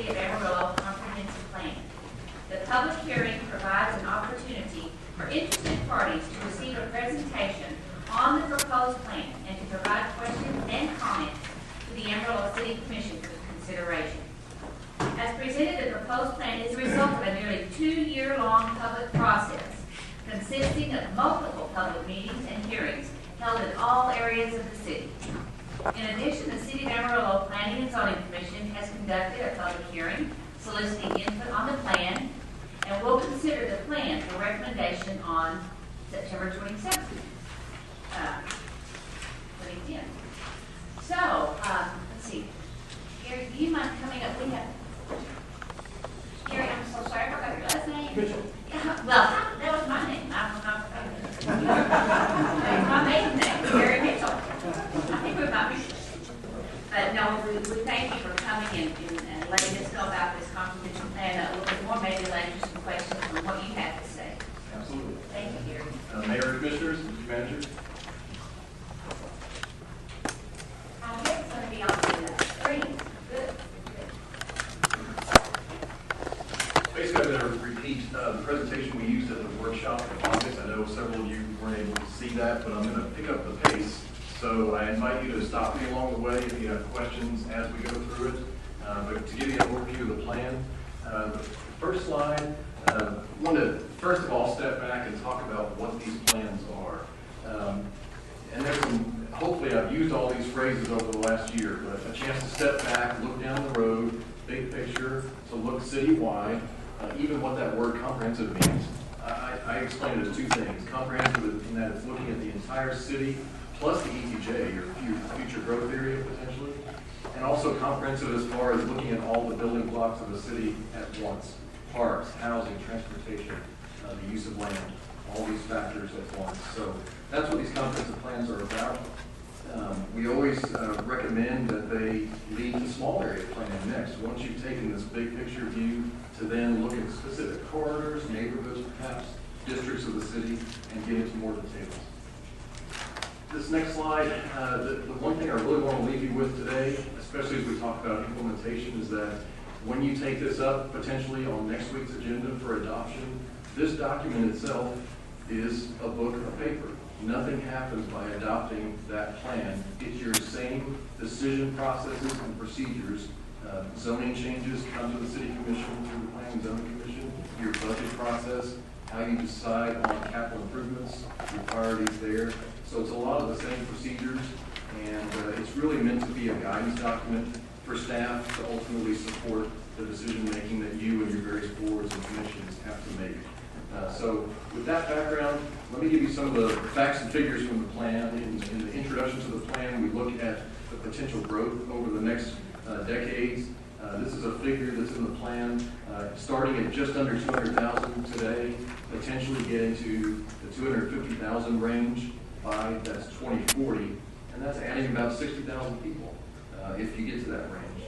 of Amarillo Comprehensive Plan. The public hearing provides an opportunity for interested parties to receive a presentation on the proposed plan and to provide questions and comments to the Amarillo City Commission for consideration. As presented, the proposed plan is a result of a nearly 2-year-long public process consisting of multiple public meetings and hearings held in all areas of the city. In addition, the City of Amarillo Planning and Zoning Commission has conducted a public hearing soliciting input on the plan and will consider the plan for recommendation on September 27th, 2010. So, let's see. Gary, do you mind coming up? We have Gary, I'm so sorry, I forgot your last name. Mitchell. Yeah, well, that was my name. I was not That's my maiden name, Gary Mitchell. I think we might be. But no, we thank you for coming and letting us know about this comprehensive plan. We'll more maybe later some questions on what you have to say. Absolutely. Thank you, Gary. Mayor and Commissioners, Mr. Manager. I guess it's going to be on the screen. Good. Basically, I'm going to repeat the presentation we used at the workshop in August. I know several of you weren't able to see that, but I'm going to pick up the pace. So I invite you to stop me along the way if you have questions as we go through it. But to give you an overview of the plan, the first slide, I want to first of all step back and talk about what these plans are. And there's some, hopefully I've used all these phrases over the last year, but a chance to step back, look down the road, big picture, to look citywide, even what that word comprehensive means. I explained it as two things. Comprehensive in that it's looking at the entire city, plus the ETJ, your future growth area potentially, and also comprehensive as far as looking at all the building blocks of the city at once. Parks, housing, transportation, the use of land, all these factors at once. So that's what these comprehensive plans are about. We always recommend that they lead to small area planning next. Once you've taken this big picture view to then look at specific corridors, neighborhoods perhaps, districts of the city, and get into more details. This next slide, the one thing I really want to leave you with today, especially as we talk about implementation, is that when you take this up potentially on next week's agenda for adoption, this document itself is a book of paper. Nothing happens by adopting that plan. It's your same decision processes and procedures. Zoning changes come to the City Commission through the Planning and Zoning Commission. Your budget process, how you decide on capital improvements, your priorities there. So it's a lot of the same procedures, and it's really meant to be a guidance document for staff to ultimately support the decision making that you and your various boards and commissions have to make. So with that background, let me give you some of the facts and figures from the plan. In the introduction to the plan, we look at the potential growth over the next decades. This is a figure that's in the plan, starting at just under 200,000 today, potentially getting to the 250,000 range by that's 2040, and that's adding about 60,000 people if you get to that range.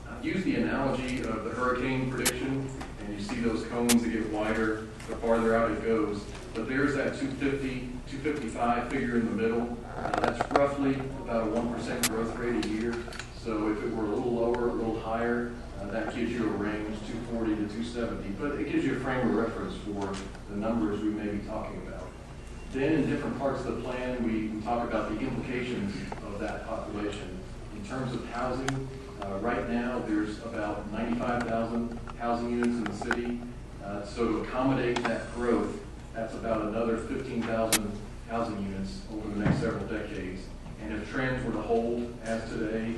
I've used the analogy of the hurricane prediction, and you see those cones that get wider the farther out it goes. But there's that 250, 255 figure in the middle. That's roughly about a 1% growth rate a year. So if it were a little lower, a little higher, that gives you a range, 240 to 270. But it gives you a frame of reference for the numbers we may be talking about. Then in different parts of the plan, we talk about the implications of that population. In terms of housing, right now there's about 95,000 housing units in the city. So to accommodate that growth, that's about another 15,000 housing units over the next several decades. And if trends were to hold as today,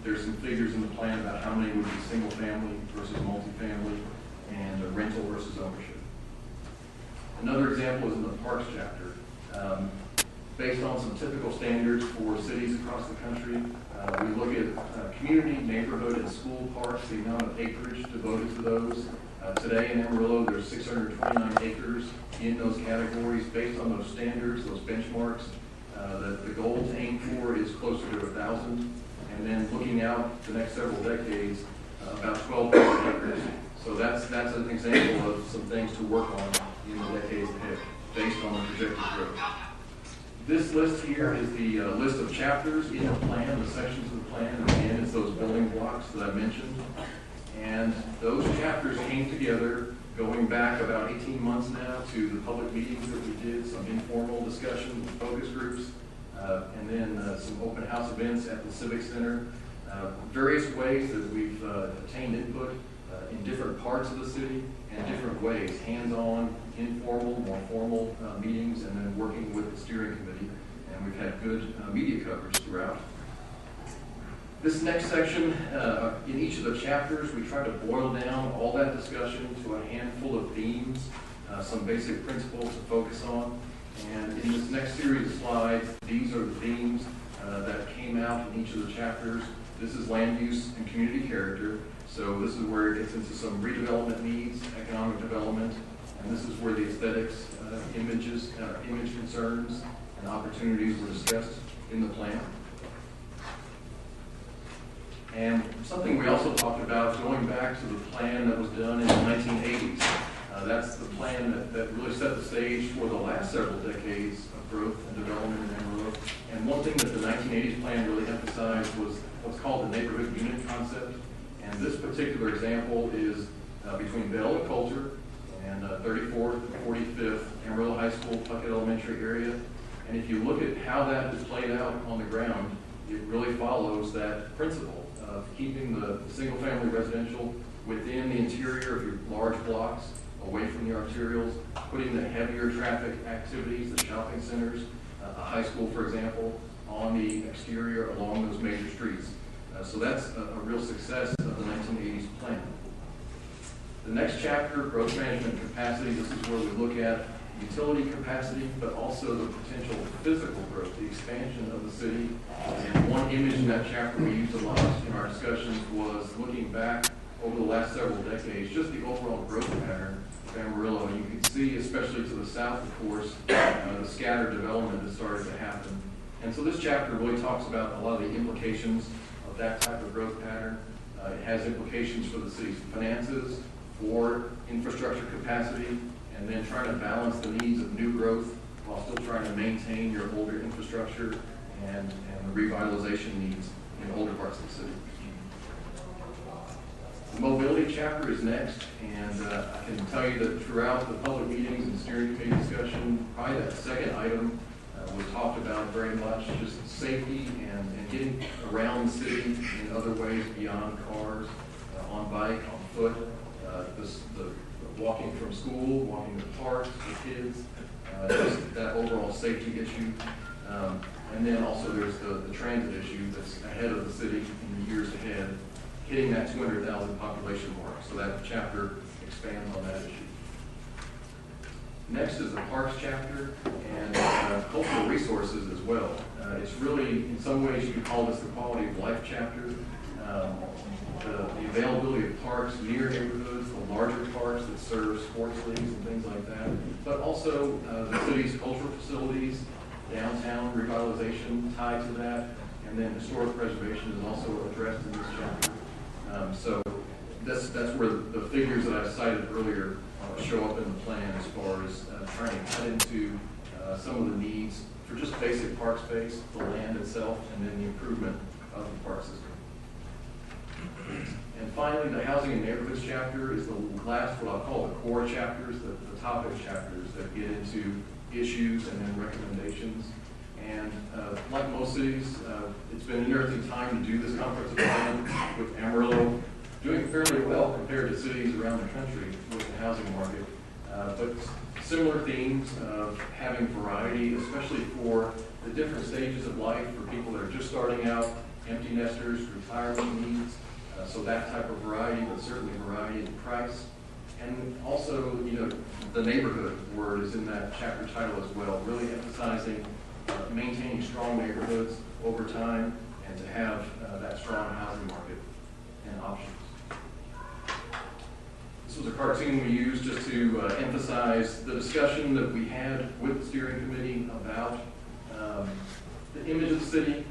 there's some figures in the plan about how many would be single family versus multifamily and rental versus ownership. Another example is in the Parks chapter. Based on some typical standards for cities across the country, we look at community, neighborhood, and school parks, the amount of acreage devoted to those. Today in Amarillo, there's 629 acres in those categories. Based on those standards, those benchmarks, the goal to aim for is closer to 1,000. And then looking out the next several decades, about 12,000 acres. So that's an example of some things to work on in the decades ahead, based on the projected growth. This list here is the list of chapters in the plan, the sections of the plan, and again, it's those building blocks that I mentioned. mentioned. And those chapters came together going back about 18 months now to the public meetings that we did, some informal discussions with focus groups, and then some open house events at the Civic Center. Various ways that we've obtained input in different parts of the city and different ways, hands-on, informal, more formal meetings, and then working with the steering committee. And we've had good media coverage throughout. This next section, in each of the chapters, we try to boil down all that discussion to a handful of themes, some basic principles to focus on. And in this next series of slides, these are the themes that came out in each of the chapters. This is land use and community character. So this is where it gets into some redevelopment needs, economic development, and this is where the aesthetics, image concerns, and opportunities were discussed in the plan. And something we also talked about going back to the plan that was done in the 1980s. That's the plan that really set the stage for the last several decades of growth and development in Amarillo. And one thing that the 1980s plan really emphasized was what's called the neighborhood unit concept. And this particular example is between Bell and Coulter and 34th and 45th, Amarillo High School, Puckett Elementary area. And if you look at how that is played out on the ground, it really follows that principle of keeping the single-family residential within the interior of your large blocks, away from the arterials, putting the heavier traffic activities, the shopping centers, a high school, for example, on the exterior along those major streets. So that's a real success of the 1980s plan. The next chapter, growth management capacity, this is where we look at utility capacity, but also the potential physical growth, the expansion of the city. And one image in that chapter we used a lot in our discussions was looking back over the last several decades, just the overall growth pattern of Amarillo. And you can see, especially to the south, of course, the scattered development that started to happen. And so this chapter really talks about a lot of the implications of that type of growth pattern. It has implications for the city's finances, for infrastructure capacity, and then trying to balance the needs of new growth while still trying to maintain your older infrastructure and the revitalization needs in older parts of the city. The mobility chapter is next, and I can tell you that throughout the public meetings and steering committee discussion, probably that second item was talked about very much, just safety and getting around the city in other ways beyond cars, on bike, on foot, the walking from school, walking to parks for kids, just that overall safety issue. And then also there's the transit issue that's ahead of the city in the years ahead, hitting that 200,000 population mark. So that chapter expands on that issue. Next is the parks chapter and cultural resources as well. It's really, in some ways, you could call this the quality of life chapter. The availability of parks near neighborhoods, the larger parks that serve sports leagues and things like that, but also the city's cultural facilities, downtown revitalization tied to that, and then historic preservation is also addressed in this chapter. So that's where the figures that I cited earlier show up in the plan as far as trying to cut into some of the needs for just basic park space, the land itself, and then the improvement of the park system. And finally, the housing and neighborhoods chapter is the last, what I'll call the core chapters, the topic chapters that get into issues and then recommendations. And like most cities, it's been an interesting time to do this comprehensive plan with Amarillo doing fairly well compared to cities around the country with the housing market. But similar themes of having variety, especially for the different stages of life for people that are just starting out, empty nesters, retirement needs. So that type of variety, but certainly variety in price. And also, the neighborhood word is in that chapter title as well, really emphasizing maintaining strong neighborhoods over time and to have that strong housing market and options. This was a cartoon we used just to emphasize the discussion that we had with the steering committee about the image of the city,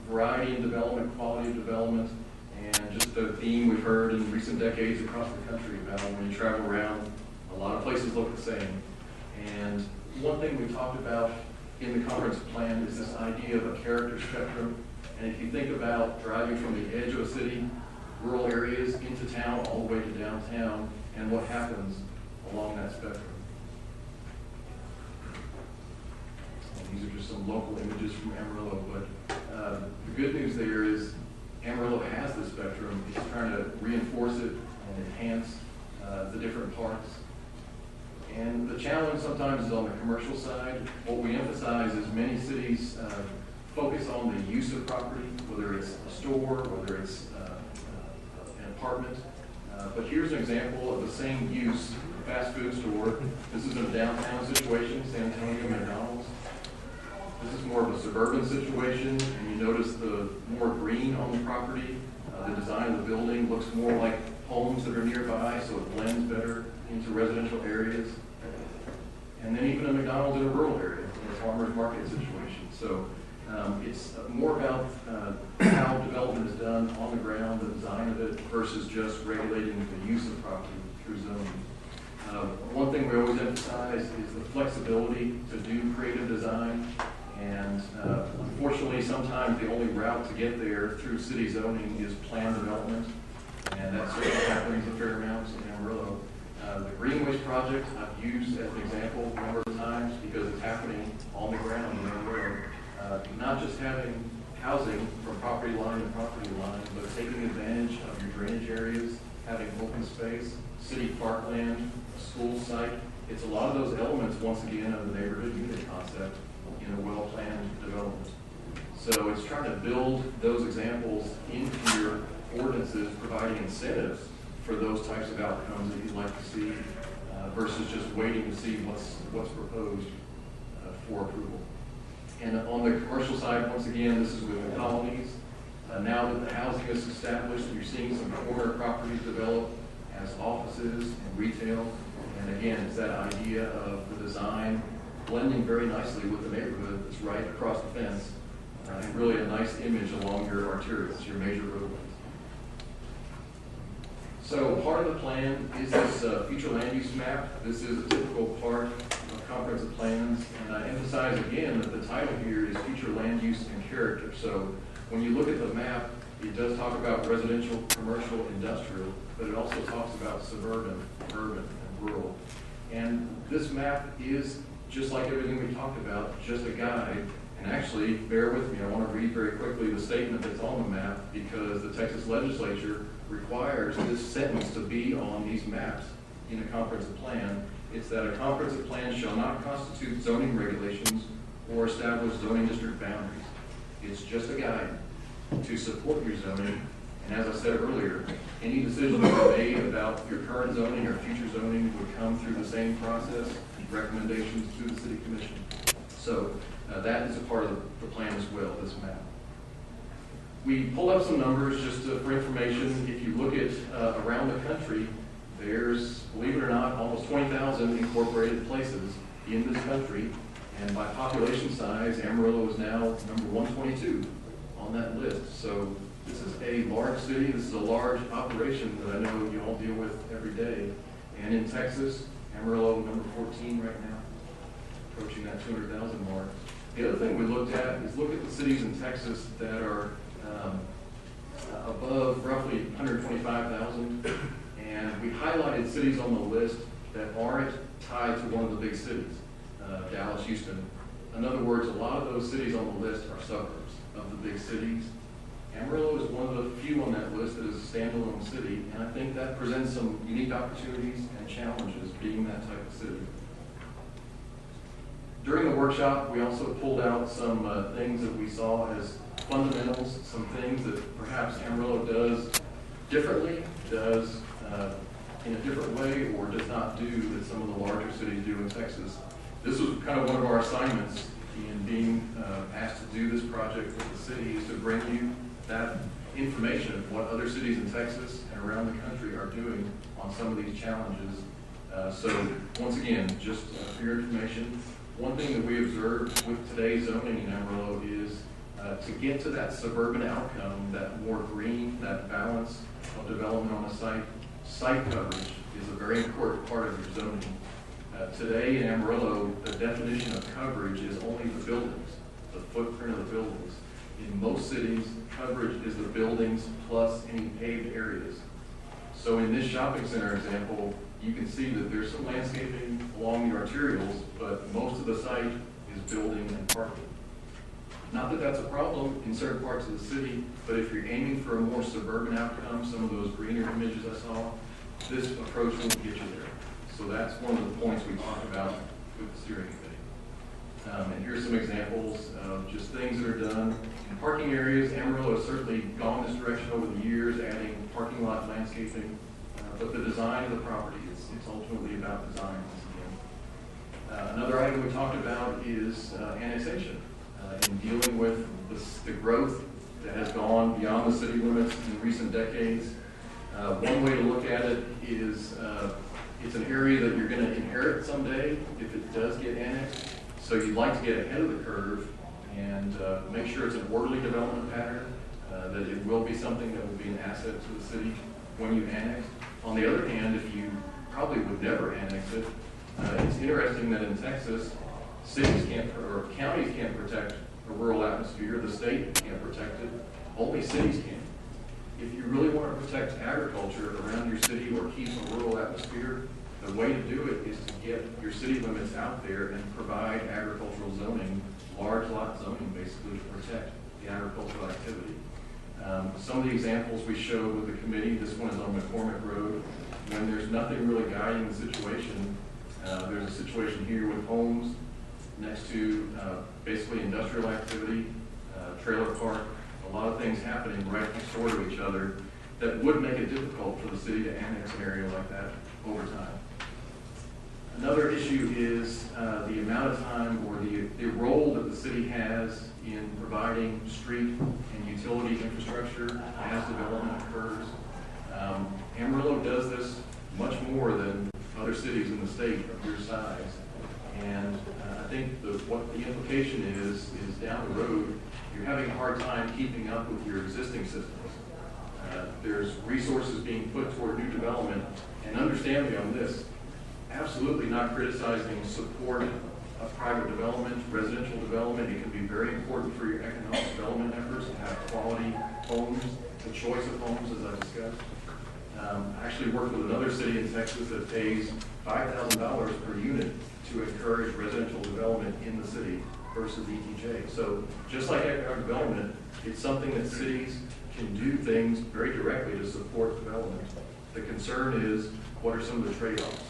variety in development, quality of development, and just the theme we've heard in recent decades across the country about when you travel around, a lot of places look the same. And one thing we talked about in the conference plan is this idea of a character spectrum. And if you think about driving from the edge of a city rural areas into town, all the way to downtown, and what happens along that spectrum. And these are just some local images from Amarillo, but the good news there is Amarillo has the spectrum. It's trying to reinforce it and enhance the different parts. And the challenge sometimes is on the commercial side. What we emphasize is many cities focus on the use of property, whether it's a store, whether it's an apartment. But here's an example of the same use, a fast food store. This is in a downtown situation, San Antonio McDonald's. This is more of a suburban situation, and you notice the more green on the property. The design of the building looks more like homes that are nearby, so it blends better into residential areas. And then even a McDonald's in a rural area, in a farmer's market situation. So it's more about how development is done on the ground, the design of it, versus just regulating the use of property through zoning. One thing we always emphasize is the flexibility to do creative design. And unfortunately, sometimes the only route to get there through city zoning is planned development. And that certainly happens a fair amount in Amarillo. The Greenways project I've used as an example a number of times because it's happening on the ground in Amarillo. Not just having housing from property line to property line, but taking advantage of your drainage areas, having open space, city parkland, a school site. It's a lot of those elements, once again, of the neighborhood unit concept in a well-planned development. So it's trying to build those examples into your ordinances, providing incentives for those types of outcomes that you'd like to see, versus just waiting to see what's proposed for approval. And on the commercial side, once again, this is with the colonies. Now that the housing is established, you're seeing some corner properties develop as offices and retail. And again, it's that idea of the design blending very nicely with the neighborhood that's right across the fence, and really a nice image along your arterials, your major roadways. So part of the plan is this future land use map. This is a typical part of comprehensive plans, and I emphasize again that the title here is future land use and character. So when you look at the map, it does talk about residential, commercial, industrial, but it also talks about suburban, urban, and rural. And this map is, just like everything we talked about, just a guide. And actually, bear with me, I want to read very quickly the statement that's on the map, because the Texas legislature requires this sentence to be on these maps in a comprehensive plan. It's that a comprehensive plan shall not constitute zoning regulations or establish zoning district boundaries. It's just a guide to support your zoning. And as I said earlier, any decision that you made about your current zoning or future zoning would come through the same process, recommendations to the city commission. So that is a part of the plan as well, this map. We pulled up some numbers just for information. If you look at around the country, there's, believe it or not, almost 20,000 incorporated places in this country. And by population size, Amarillo is now number 122 on that list. So this is a large city. This is a large operation that I know you all deal with every day. And in Texas, Amarillo number 14 right now, approaching that 200,000 mark. The other thing we looked at is look at the cities in Texas that are above roughly 125,000, and we highlighted cities on the list that aren't tied to one of the big cities, Dallas, Houston. In other words, a lot of those cities on the list are suburbs of the big cities. Amarillo is one of the few on that list that is a standalone city, and I think that presents some unique opportunities and challenges being that type of city. During the workshop, we also pulled out some things that we saw as fundamentals, some things that perhaps Amarillo does differently, does in a different way, or does not do that some of the larger cities do in Texas. This was kind of one of our assignments in being asked to do this project with the city, is to bring you that information of what other cities in Texas and around the country are doing on some of these challenges. So once again, just for your information, one thing that we observed with today's zoning in Amarillo is to get to that suburban outcome, that more green, that balance of development on a site, site coverage is a very important part of your zoning. Today in Amarillo, the definition of coverage is only the buildings, the footprint of the buildings. in most cities, coverage is the buildings plus any paved areas. So in this shopping center example, you can see that there's some landscaping along the arterials, but most of the site is building and parking. Not that that's a problem in certain parts of the city, but if you're aiming for a more suburban outcome, some of those greener images I saw, this approach won't get you there. So that's one of the points we talk about with the steering committee. And here's some examples of just things that are done. In parking areas, Amarillo has certainly gone this direction over the years, adding parking lot landscaping. But the design of the property, it's ultimately about design once again. Another item we talked about is annexation. In dealing with the growth that has gone beyond the city limits in recent decades. One way to look at it is it's an area that you're going to inherit someday if it does get annexed. So you'd like to get ahead of the curve and make sure it's an orderly development pattern, that it will be something that will be an asset to the city when you annex. On the other hand, if you probably would never annex it, it's interesting that in Texas, cities can't, or counties can't protect a rural atmosphere, the state can't protect it, only cities can. If you really want to protect agriculture around your city or keep a rural atmosphere, the way to do it is to get your city limits out there and provide agricultural zoning, large lot zoning basically to protect the agricultural activity. Some of the examples we showed with the committee, this one is on McCormick Road. When there's nothing really guiding the situation, there's a situation here with homes next to basically industrial activity, trailer park, a lot of things happening right next door to each other that would make it difficult for the city to annex an area like that over time. Another issue is the amount of time or the role that the city has in providing street and utility infrastructure as development occurs. Amarillo does this much more than other cities in the state of your size. And I think what the implication is down the road, you're having a hard time keeping up with your existing systems. There's resources being put toward new development, and understand me on this, absolutely not criticizing support of private development, residential development. It can be very important for your economic development efforts to have quality homes, the choice of homes as I discussed. I actually worked with another city in Texas that pays $5,000 per unit to encourage residential development in the city versus ETJ. So just like economic development, it's something that cities can do things very directly to support development. The concern is, what are some of the trade-offs?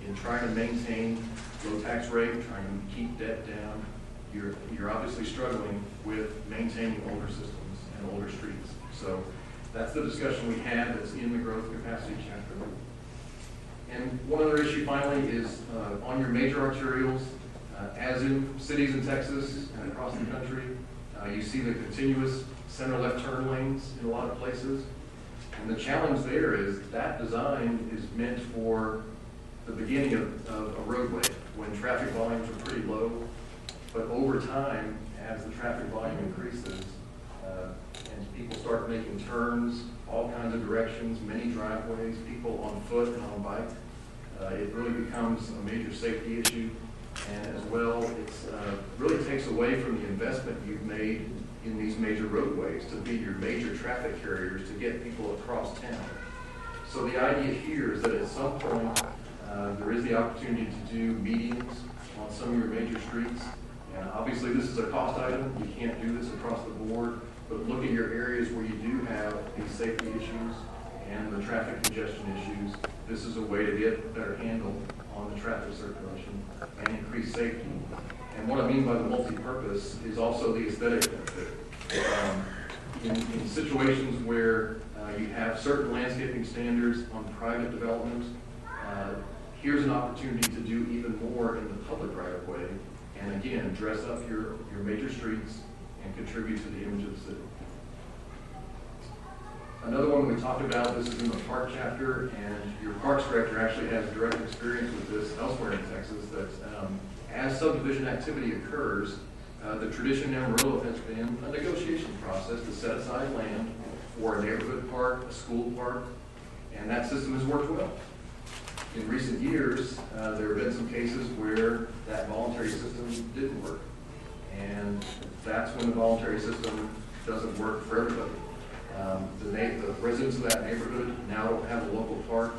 In trying to maintain low tax rate, trying to keep debt down, you're obviously struggling with maintaining older systems and older streets. So that's the discussion we had that's in the growth capacity chapter. And one other issue finally is on your major arterials, as in cities in Texas and across the country, you see the continuous center-left turn lanes in a lot of places. And the challenge there is that design is meant for the beginning of a roadway when traffic volumes are pretty low. But over time, as the traffic volume increases, and people start making turns, all kinds of directions, many driveways, people on foot and on bike, it really becomes a major safety issue. And as well, it really takes away from the investment you've made in these major roadways to be your major traffic carriers to get people across town. So the idea here is that at some point, there is the opportunity to do medians on some of your major streets. And obviously this is a cost item. You can't do this across the board, but look at your areas where you do have these safety issues and the traffic congestion issues. This is a way to get a better handle on the traffic circulation and increase safety. And what I mean by the multi-purpose is also the aesthetic benefit. In situations where you have certain landscaping standards on private development, here's an opportunity to do even more in the public right-of-way, and again, dress up your major streets and contribute to the image of the city. Another one we talked about, this is in the park chapter, and your parks director actually has direct experience with this elsewhere in Texas, that as subdivision activity occurs, the tradition in Amarillo has been a negotiation process to set aside land for a neighborhood park, a school park, and that system has worked well. In recent years, there have been some cases where that voluntary system didn't work. And that's when the voluntary system doesn't work for everybody. The residents of that neighborhood now don't have a local park.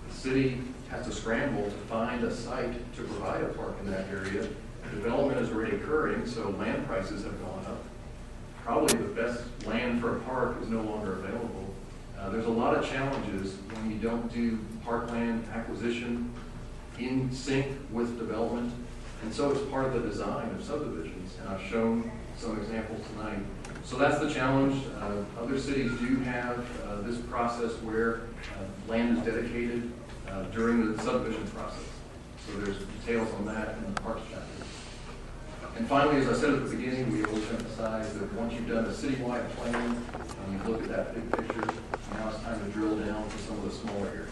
The city has to scramble to find a site to provide a park in that area. Development is already occurring, so land prices have gone up. Probably the best land for a park is no longer available. There's a lot of challenges when you don't do parkland acquisition in sync with development. And so it's part of the design of subdivisions, and I've shown some examples tonight. So that's the challenge. Other cities do have this process where land is dedicated during the subdivision process. So there's details on that in the Parks chapter. And finally, as I said at the beginning, we always emphasize that once you've done a citywide plan and you've looked at that big picture, now it's time to drill down to some of the smaller areas.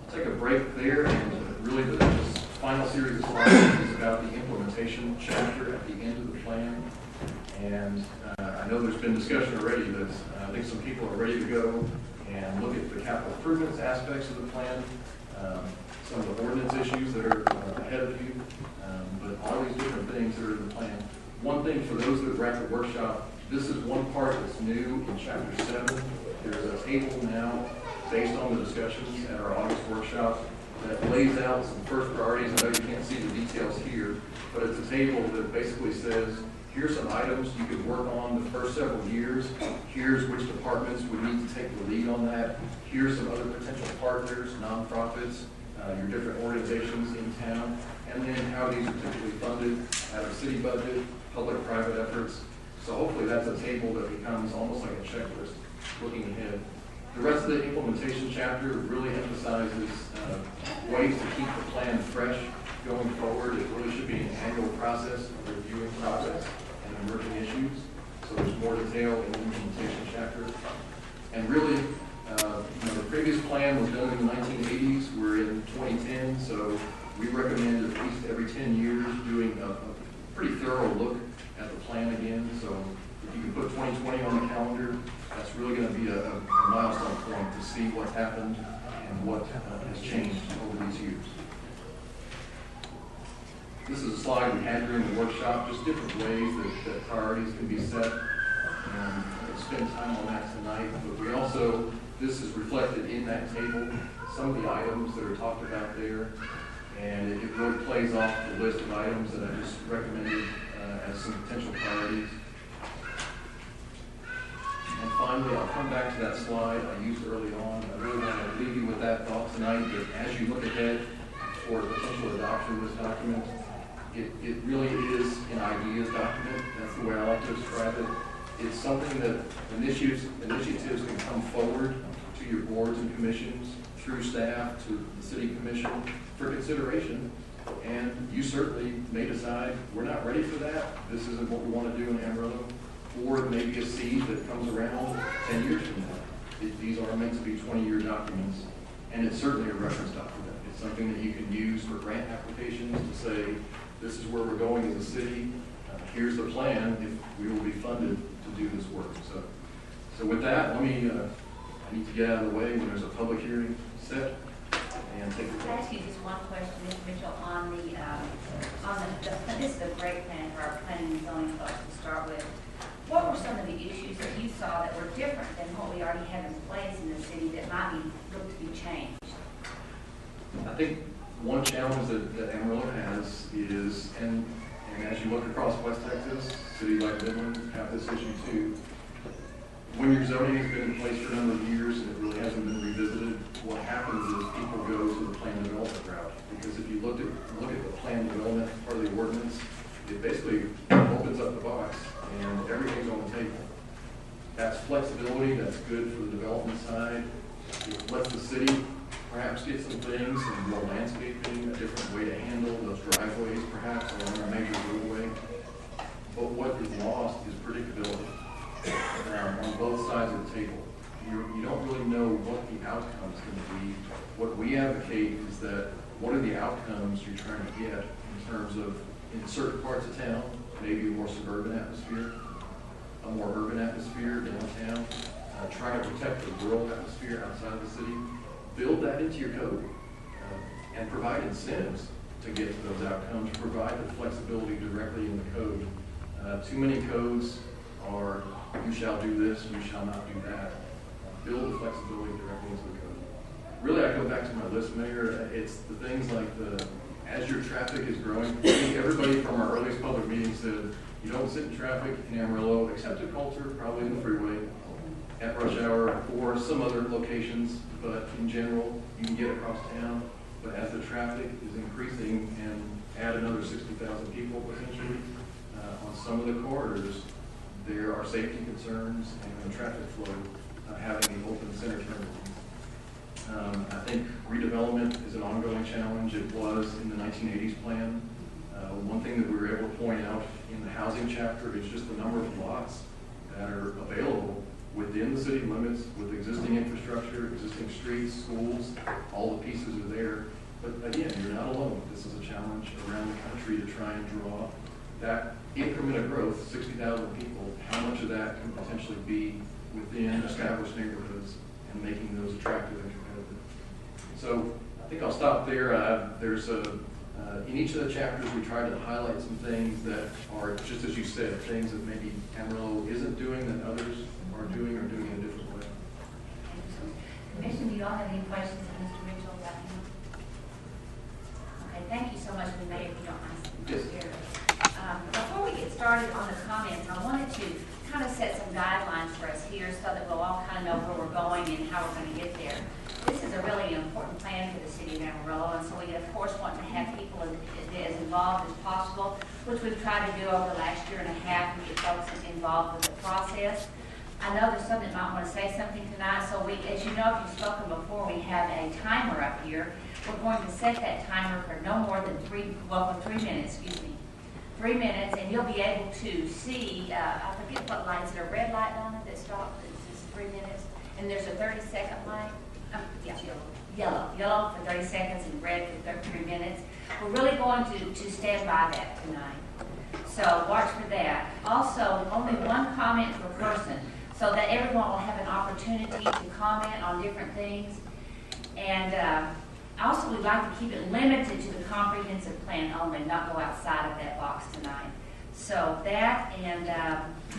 I'll take a break there, and really this final series of slides is about the implementation chapter at the end of the plan. And I know there's been discussion already that I think some people are ready to go and look at the capital improvements aspects of the plan, some of the ordinance issues that are ahead of you, but all these different things that are in the plan. One thing for those that were at the workshop, this is one part that's new in chapter 7. There's a table now based on the discussions at our August workshop that lays out some first priorities. I know you can't see the details here, but it's a table that basically says, here's some items you could work on the first several years. Here's which departments would need to take the lead on that. Here's some other potential partners, nonprofits, your different organizations in town, and then how these are typically funded out of city budget, public-private efforts. So hopefully that's a table that becomes almost like a checklist looking ahead. The rest of the implementation chapter really emphasizes ways to keep the plan fresh going forward. It really should be an annual process, a reviewing process, and emerging issues. So there's more detail in the implementation chapter. And really, the previous plan was done in the 1980s. We're in 2010, so we recommend at least every 10 years doing a pretty thorough look at the plan again. So if you can put 2020 on the calendar, that's really going to be a milestone point to see what happened and what has changed over these years. This is a slide we had during the workshop, just different ways that priorities can be set. And we'll spend time on that tonight, but we also, this is reflected in that table, some of the items that are talked about there, and it really plays off the list of items that I just recommended as some potential priorities. And finally, I'll come back to that slide I used early on. I really want to leave you with that thought tonight, that as you look ahead for potential adoption of this document, it really is an ideas document. That's the way I like to describe it. It's something that initiatives can come forward to your boards and commissions, through staff, to the city commission for consideration. And you certainly may decide, we're not ready for that. This isn't what we want to do in Amarillo. Or it may be a seed that comes around 10 years from now. These are meant to be 20-year documents. And it's certainly a reference document. It's something that you can use for grant applications to say, this is where we're going as a city. Here's the plan if we will be funded to do this work. So with that, I need to get out of the way when there's a public hearing set and take the I'll ask you just one question, Ms. Mitchell, on the this is a great plan for our planning and zoning folks to start with. What were some of the issues that you saw that were different than what we already have in place in the city that might look to be changed? I think one challenge that Amarillo has is, and as you look across West Texas, cities like Midland have this issue too. When your zoning has been in place for a number of years and it really hasn't been revisited, what happens is people go to the plan development route. Because if you look at the plan development part of the ordinance, it basically opens up the box and everything's on the table. That's flexibility, that's good for the development side. It lets the city perhaps get some things and more landscaping, a different way to handle those driveways perhaps along a major roadway. But what is lost is predictability on both sides of the table. You don't really know what the outcome is going to be. What we advocate is that what are the outcomes you're trying to get in terms of, in certain parts of town, maybe a more suburban atmosphere, a more urban atmosphere downtown, trying to protect the rural atmosphere outside of the city. Build that into your code and provide incentives to get to those outcomes, provide the flexibility directly in the code. Too many codes are, you shall do this, you shall not do that. Build the flexibility directly into the code. Really, I go back to my list, Mayor. It's the things like as your traffic is growing, I think everybody from our earliest public meeting said, you don't sit in traffic in Amarillo, except at Coulter, probably in the freeway, at rush hour, or some other locations, but in general, you can get across town. But as the traffic is increasing and add another 60,000 people potentially on some of the corridors, there are safety concerns and the traffic flow having an open center turn. I think redevelopment is an ongoing challenge. It was in the 1980s plan. One thing that we were able to point out in the housing chapter is just the number of lots that are available within the city limits with existing infrastructure, existing streets, schools, all the pieces are there. But again, you're not alone. This is a challenge around the country to try and draw that increment of growth, 60,000 people, how much of that can potentially be within established neighborhoods and making those attractive and competitive. So I think I'll stop there. In each of the chapters, we try to highlight some things that are, just as you said, things that maybe Amarillo isn't doing that others are doing or doing in a different way. Commissioner, do you all have any questions of Mr. Mitchell about him? Okay, thank you so much, Mayor, if you don't mind. Yes. Before we get started on the comments, I wanted to kind of set some guidelines for us here so that we'll all kind of know where we're going and how we're going to get there. This is a really important plan for the city of Amarillo, and so we of course want to have people as involved as possible, which we've tried to do over the last year and a half and get folks involved with the process. I know there's some that might want to say something tonight, so as you know, if you've spoken before, we have a timer up here. We're going to set that timer for no more than 3 minutes, 3 minutes, and you'll be able to see, I forget what light, is it a red light on it that stops, it's 3 minutes, and there's a 30-second light? Yellow for 30 seconds and red for 3 minutes. We're really going to stand by that tonight. So watch for that. Also, only one comment per person, so that everyone will have an opportunity to comment on different things. And also, we'd like to keep it limited to the comprehensive plan only, not go outside of that box tonight. So that, and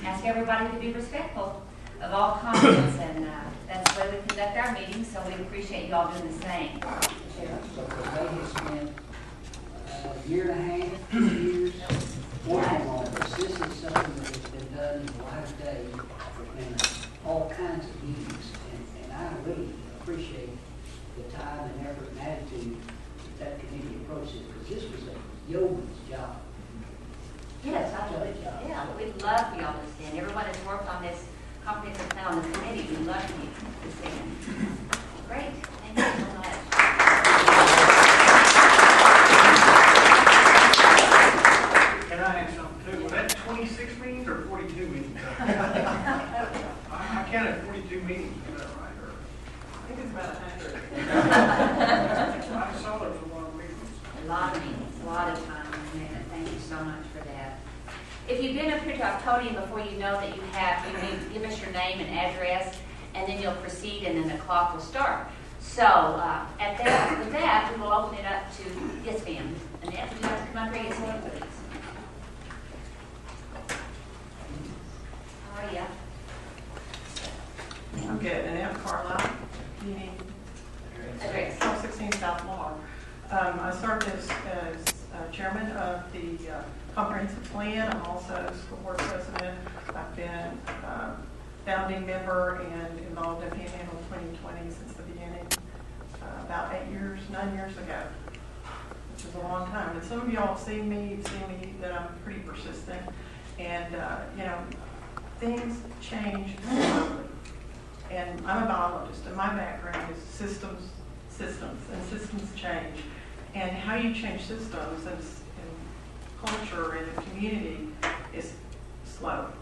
ask everybody to be respectful of all comments, and that's the way we conduct our meetings, so we appreciate you all doing the same. So they have spent a year and a half, 2 years, working on this. This is something that has been done in the light of day. There's been all kinds of meetings, and I really appreciate the time and effort and attitude that committee approached it, because this was a yeoman's job. Yes, I love it. Yeah, we'd love for y'all to stand. Everyone that's worked on this comprehensive plan on the committee, we'd love for you to stand. Great, thank you so much. Can I add something too? Was that 26 meetings or 42 meetings? I counted 42 meetings, is that right? Or? I think it's about 100. I saw there was a lot of meetings. A lot of meetings, a lot of time in there. Thank you so much for that. If you've been up here to our podium before, you know that you need to give us your name and address, and then you'll proceed, and then the clock will start. So with that, we will open it up to, yes ma'am, Annette, would you like to come up here and get started, please? How are you? I'm good. Annette Carlisle, Union Address. 1216 South Lawn. I served as chairman of the comprehensive plan. I'm also school board president. I've been a founding member and involved in Panhandle 2020 since the beginning, about 9 years ago, which is a long time. And some of y'all have seen me, that I'm pretty persistent. And, things change slowly. And I'm a biologist, and my background is systems, and systems change. And how you change systems in culture and in community is slowly.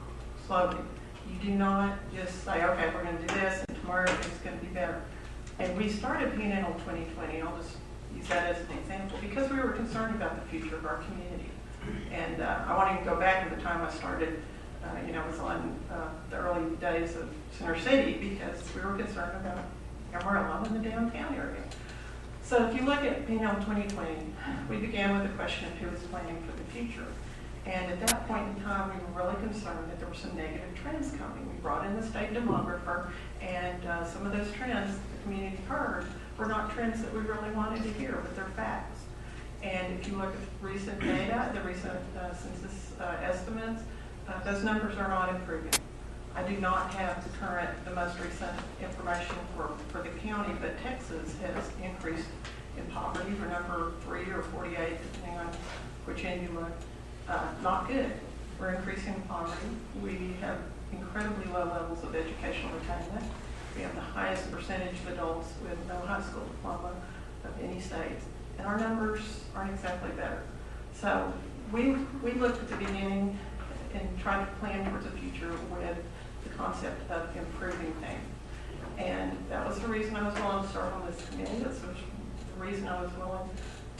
You do not just say, okay, we're going to do this, and tomorrow it's going to be better. And we started Panhandle 2020, I'll just use that as an example, because we were concerned about the future of our community. And I want to even go back to the time I started, it was on the early days of Center City, because we were concerned about Amarillo in the downtown area. So if you look at 2020, we began with a question of who was planning for the future. And at that point in time, we were really concerned that there were some negative trends coming. We brought in the state demographer, and some of those trends the community heard were not trends that we really wanted to hear, but they're facts. And if you look at recent data, the recent census estimates, those numbers are not improving. I do not have the most recent information for the county, but Texas has increased in poverty. We're number 3 or 48, depending on which end you look. Not good. We're increasing poverty. We have incredibly low levels of educational attainment. We have the highest percentage of adults with no high school diploma of any state, and our numbers aren't exactly better. So we looked at the beginning and tried to plan towards the future with the concept of improving things. And that was the reason I was willing to serve on this committee. That's the reason I was willing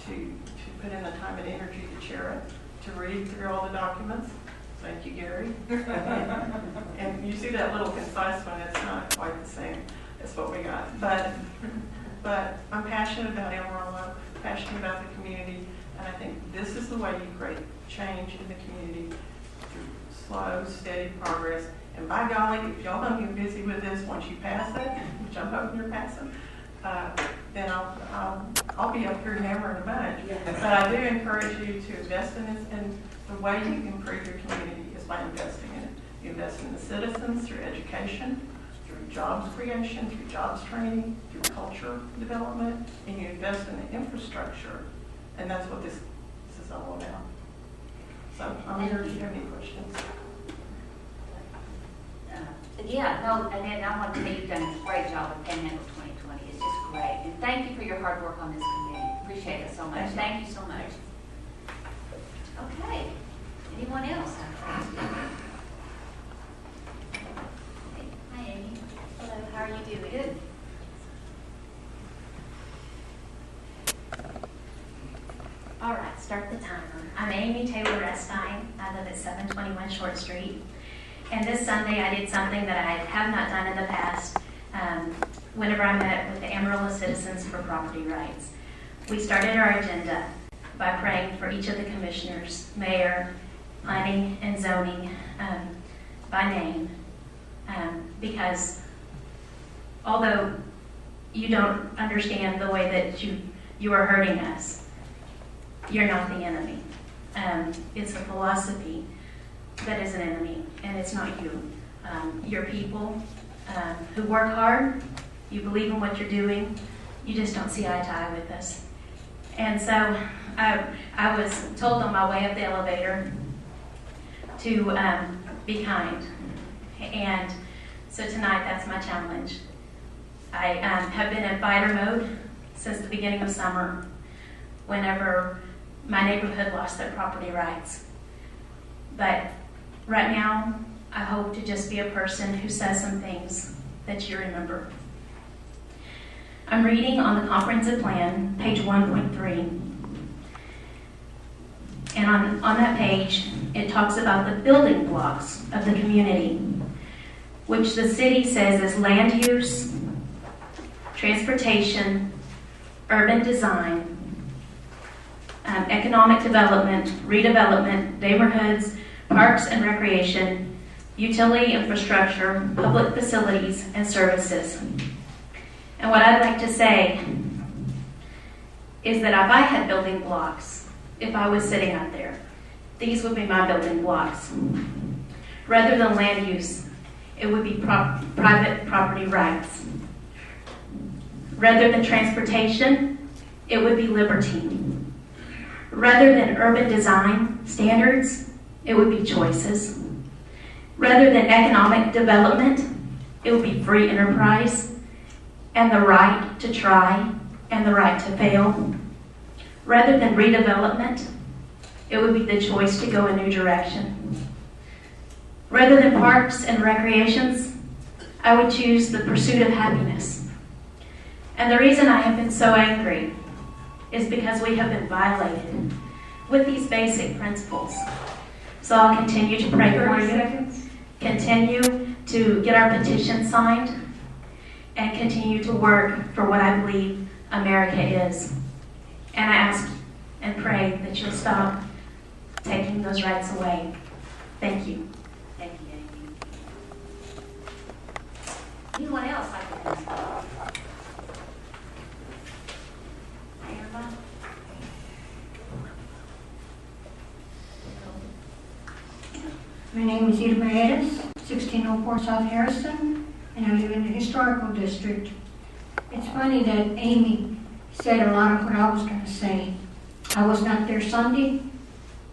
to put in the time and energy to chair it, to read through all the documents. Thank you, Gary. And you see that little concise one, it's not quite the same as what we got. But I'm passionate about Amarillo, passionate about the community, and I think this is the way you create change in the community through slow, steady progress. And by golly, if y'all don't get busy with this once you pass it, which I'm hoping you're passing, then I'll be up here hammering a bunch. But I do encourage you to invest in this, and the way you improve your community is by investing in it. You invest in the citizens through education, through jobs creation, through jobs training, through culture development, and you invest in the infrastructure, and that's what this is all about. So I'm here if you have any questions. Yeah, no, and I want to say you've done a great job with Panhandle 2020. It's just great. And thank you for your hard work on this committee. Appreciate it so much. Thank you so much. Okay. Anyone else? Hi, Amy. Hello, how are you doing? Good. All right, start the timer. I'm Amy Taylor Restine. I live at 721 Short Street. And this Sunday I did something that I have not done in the past whenever I met with the Amarillo Citizens for Property Rights. We started our agenda by praying for each of the commissioners, mayor, planning, and zoning by name. Because although you don't understand the way that you are hurting us, you're not the enemy. It's a philosophy that is an enemy, and it's not you. You're people who work hard, you believe in what you're doing, you just don't see eye to eye with us. And so I was told on my way up the elevator to be kind. And so tonight, that's my challenge. I have been in fighter mode since the beginning of summer, whenever my neighborhood lost their property rights. But right now, I hope to just be a person who says some things that you remember. I'm reading on the comprehensive plan, page 1.3. And on that page, it talks about the building blocks of the community, which the city says is land use, transportation, urban design, economic development, redevelopment, neighborhoods, parks and recreation, utility infrastructure, public facilities, and services. And what I'd like to say is that if I had building blocks, if I was sitting out there, these would be my building blocks. Rather than land use, it would be private property rights. Rather than transportation, it would be liberty. Rather than urban design standards, it would be choices. Rather than economic development, it would be free enterprise and the right to try and the right to fail. Rather than redevelopment, it would be the choice to go a new direction. Rather than parks and recreations, I would choose the pursuit of happiness. And the reason I have been so angry is because we have been violated with these basic principles. So I'll continue to pray for you, continue to get our petition signed, and continue to work for what I believe America is. And I ask and pray that you'll stop taking those rights away. Thank you. Thank you, Amy. Anyone else like to speak? Amber? My name is Irma Eres, 1604 South Harrison, and I live in the historical district. It's funny that Amy said a lot of what I was going to say. I was not there Sunday.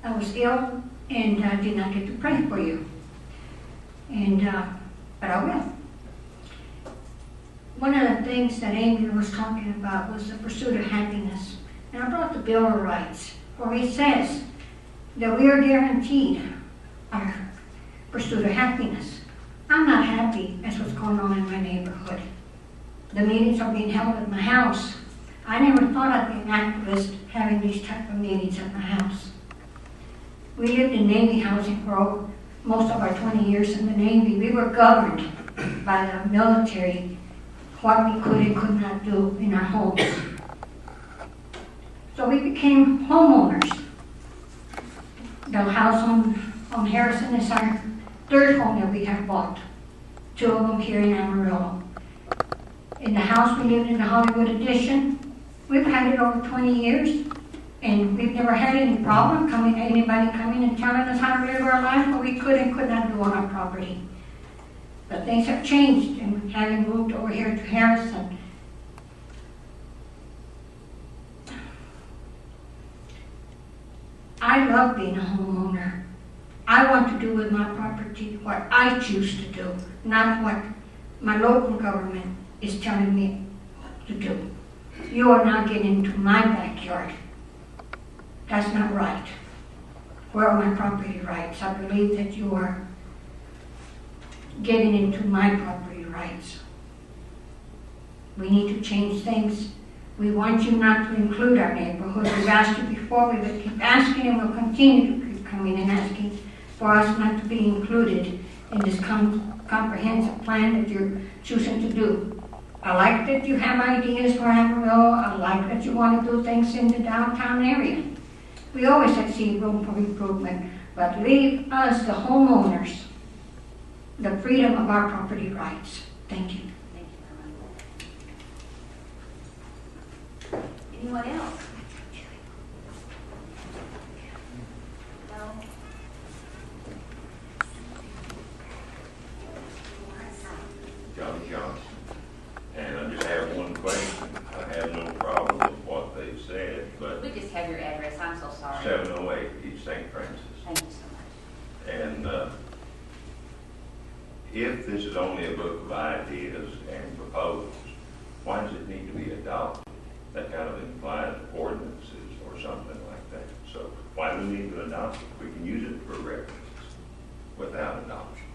I was ill, and I did not get to pray for you. But I will. One of the things that Amy was talking about was the pursuit of happiness. And I brought the Bill of Rights, where it says that we are guaranteed our pursuit of happiness. I'm not happy as what's going on in my neighborhood. The meetings are being held at my house. I never thought I'd be an activist having these type of meetings at my house. We lived in Navy housing for most of our 20 years in the Navy. We were governed by the military, what we could and could not do in our homes. So we became homeowners. The house on Harrison is our third home that we have bought. 2 of them here in Amarillo. In the house we lived in the Hollywood Edition. We've had it over 20 years, and we've never had any problem anybody coming and telling us how to live our life, what we could and could not do on our property. But things have changed, and having moved over here to Harrison, I love being a homeowner. I want to do with my property what I choose to do, not what my local government is telling me to do. You are not getting into my backyard. That's not right. Where are my property rights? I believe that you are getting into my property rights. We need to change things. We want you not to include our neighborhood. We've asked you before, we will keep asking, and we'll continue to keep coming and asking for us not to be included in this comprehensive plan that you're choosing to do. I like that you have ideas for Amarillo. I like that you want to do things in the downtown area. We always have seen room for improvement, but leave us, the homeowners, the freedom of our property rights. Thank you. Thank you, Irma. Anyone else? No? Johnny Johnson. And I just have one question. I have no problem with what they said, but We just have your address. I'm so sorry. 708 East St. Francis. Thank you so much. And if this is only a book of ideas and proposals, why does it need to be adopted? That kind of implies ordinances or something like that. So why do we need to adopt it? We can use it for references without adoption.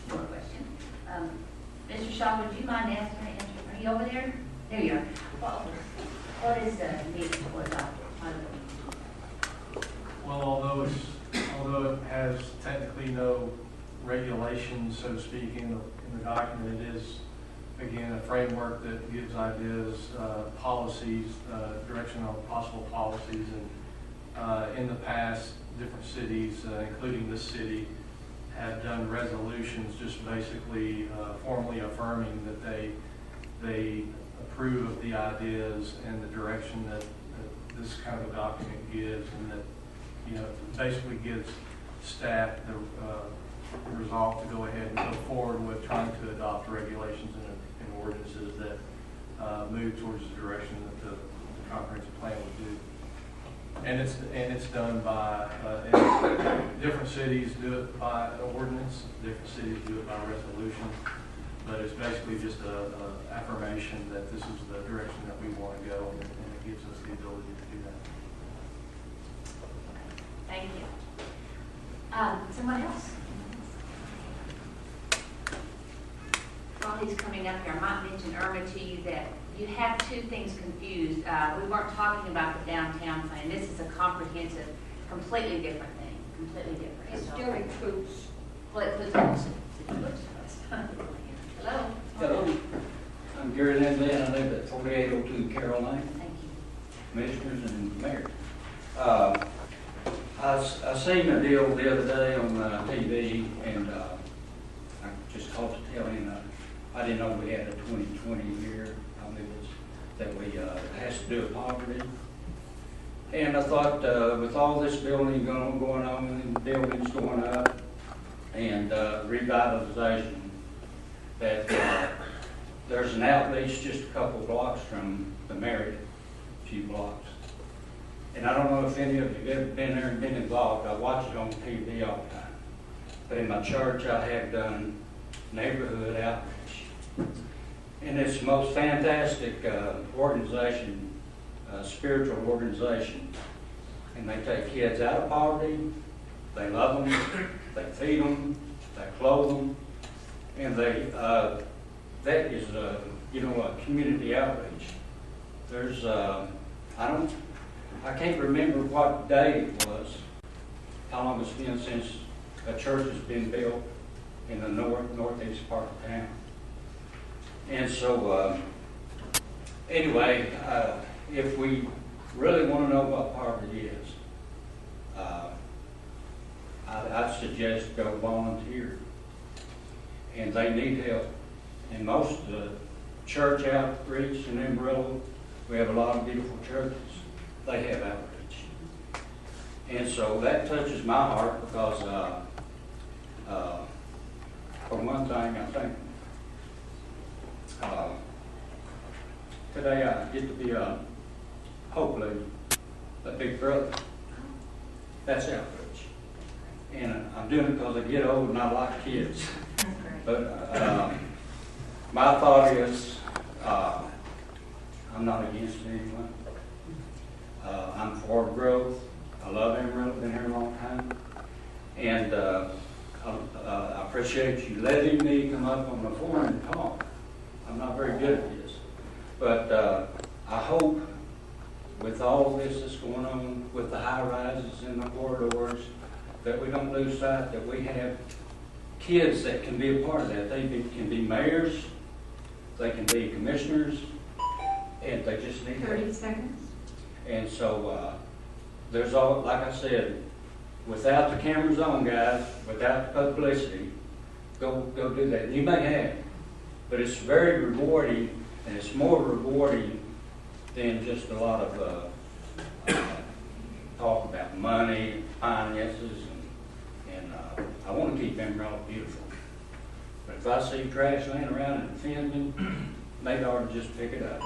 More question. Mr. Shaw, would you mind answering? Are you over there? There you are. What is the need for adoption? Well, although it has technically no regulations, so to speak, in the document, it is, again, a framework that gives ideas, policies, direction on possible policies. And in the past, different cities, including this city, have done resolutions just basically formally affirming that they approve of the ideas and the direction that this kind of a document gives, and that, you know, it basically gives staff the resolve to go ahead and go forward with trying to adopt regulations and ordinances that move towards the direction that the comprehensive plan would do. And it's done by different cities do it by ordinance, different cities do it by resolution, but it's basically just a affirmation that this is the direction that we want to go, and it gives us the ability to do that. Thank you. Someone else? While he's coming up here, I might mention, Irma, to you that you have two things confused. We weren't talking about the downtown plan. This is a comprehensive, completely different thing. Completely different. It still includes. Well, it includes all city. Hello. Hello, I'm Gary Lindley, and I live at 3802 Carroll Lane, Thank you. Commissioners and Mayor. I seen a deal the other day on TV, and I just called to tell him I didn't know we had a 2020 year. I knew that we has to do with poverty. And I thought with all this building going on and buildings going up and revitalization, that there's an outreach just a couple blocks from the Marriott, a few blocks. And I don't know if any of you have ever been there and been involved. I watch it on TV all the time. But in my church, I have done neighborhood outreach. And it's the most fantastic organization, spiritual organization. And they take kids out of poverty, they love them, they feed them, they clothe them, and that is, a community outreach. There's, I can't remember what day it was, how long it's been since a church has been built in the northeast part of town. And so, anyway, if we really want to know what poverty is, I'd suggest go volunteer. And they need help. And most of the church outreach in Amarillo, we have a lot of beautiful churches. They have outreach. And so that touches my heart because, for one thing, I think today I get to be hopefully a big brother. That's outreach. And I'm doing it because I get old and I like kids. But my thought is I'm not against anyone. I'm for growth. I love Amarillo, been here a long time. And I appreciate you letting me come up on the forum and talk. I'm not very good at this. But I hope with all this that's going on with the high rises and the corridors, that we don't lose sight that we have kids that can be a part of that. They can be mayors, they can be commissioners, and they just need 30 seconds. And so there's all, like I said, without the cameras on, guys, without the publicity, go do that. You may have, but it's very rewarding, and it's more rewarding than just a lot of talk about money, finances, and I want to keep Amarillo beautiful. But if I see trash laying around and offends me, maybe I ought to just pick it up.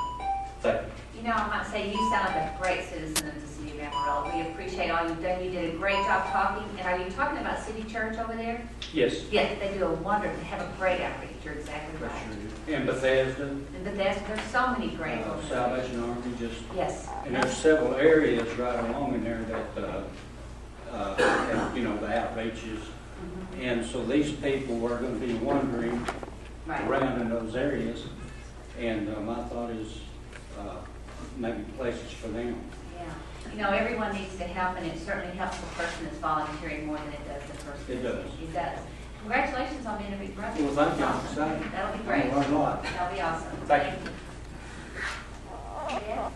Thank you. You know, I might say you sound like a great citizen of the city of Amarillo. We appreciate all you've done. You did a great job talking. And are you talking about City Church over there? Yes. Yes, they do a wonderful, they have a great outreach. You're exactly right. And Bethesda. And Bethesda, there's so many great ones. Salvation Army, just. Yes. And there's several areas right along in there that have, the outreaches. And so these people are going to be wandering around in those areas. And my thought is maybe places for them. Yeah. Everyone needs to help, and it certainly helps the person that's volunteering more than it does the person. It does. It does. Congratulations on being a big brother. Well, thank you. I'm Awesome. excited. That'll be great. I learned a lot. That'll be awesome. Thank you. Yeah.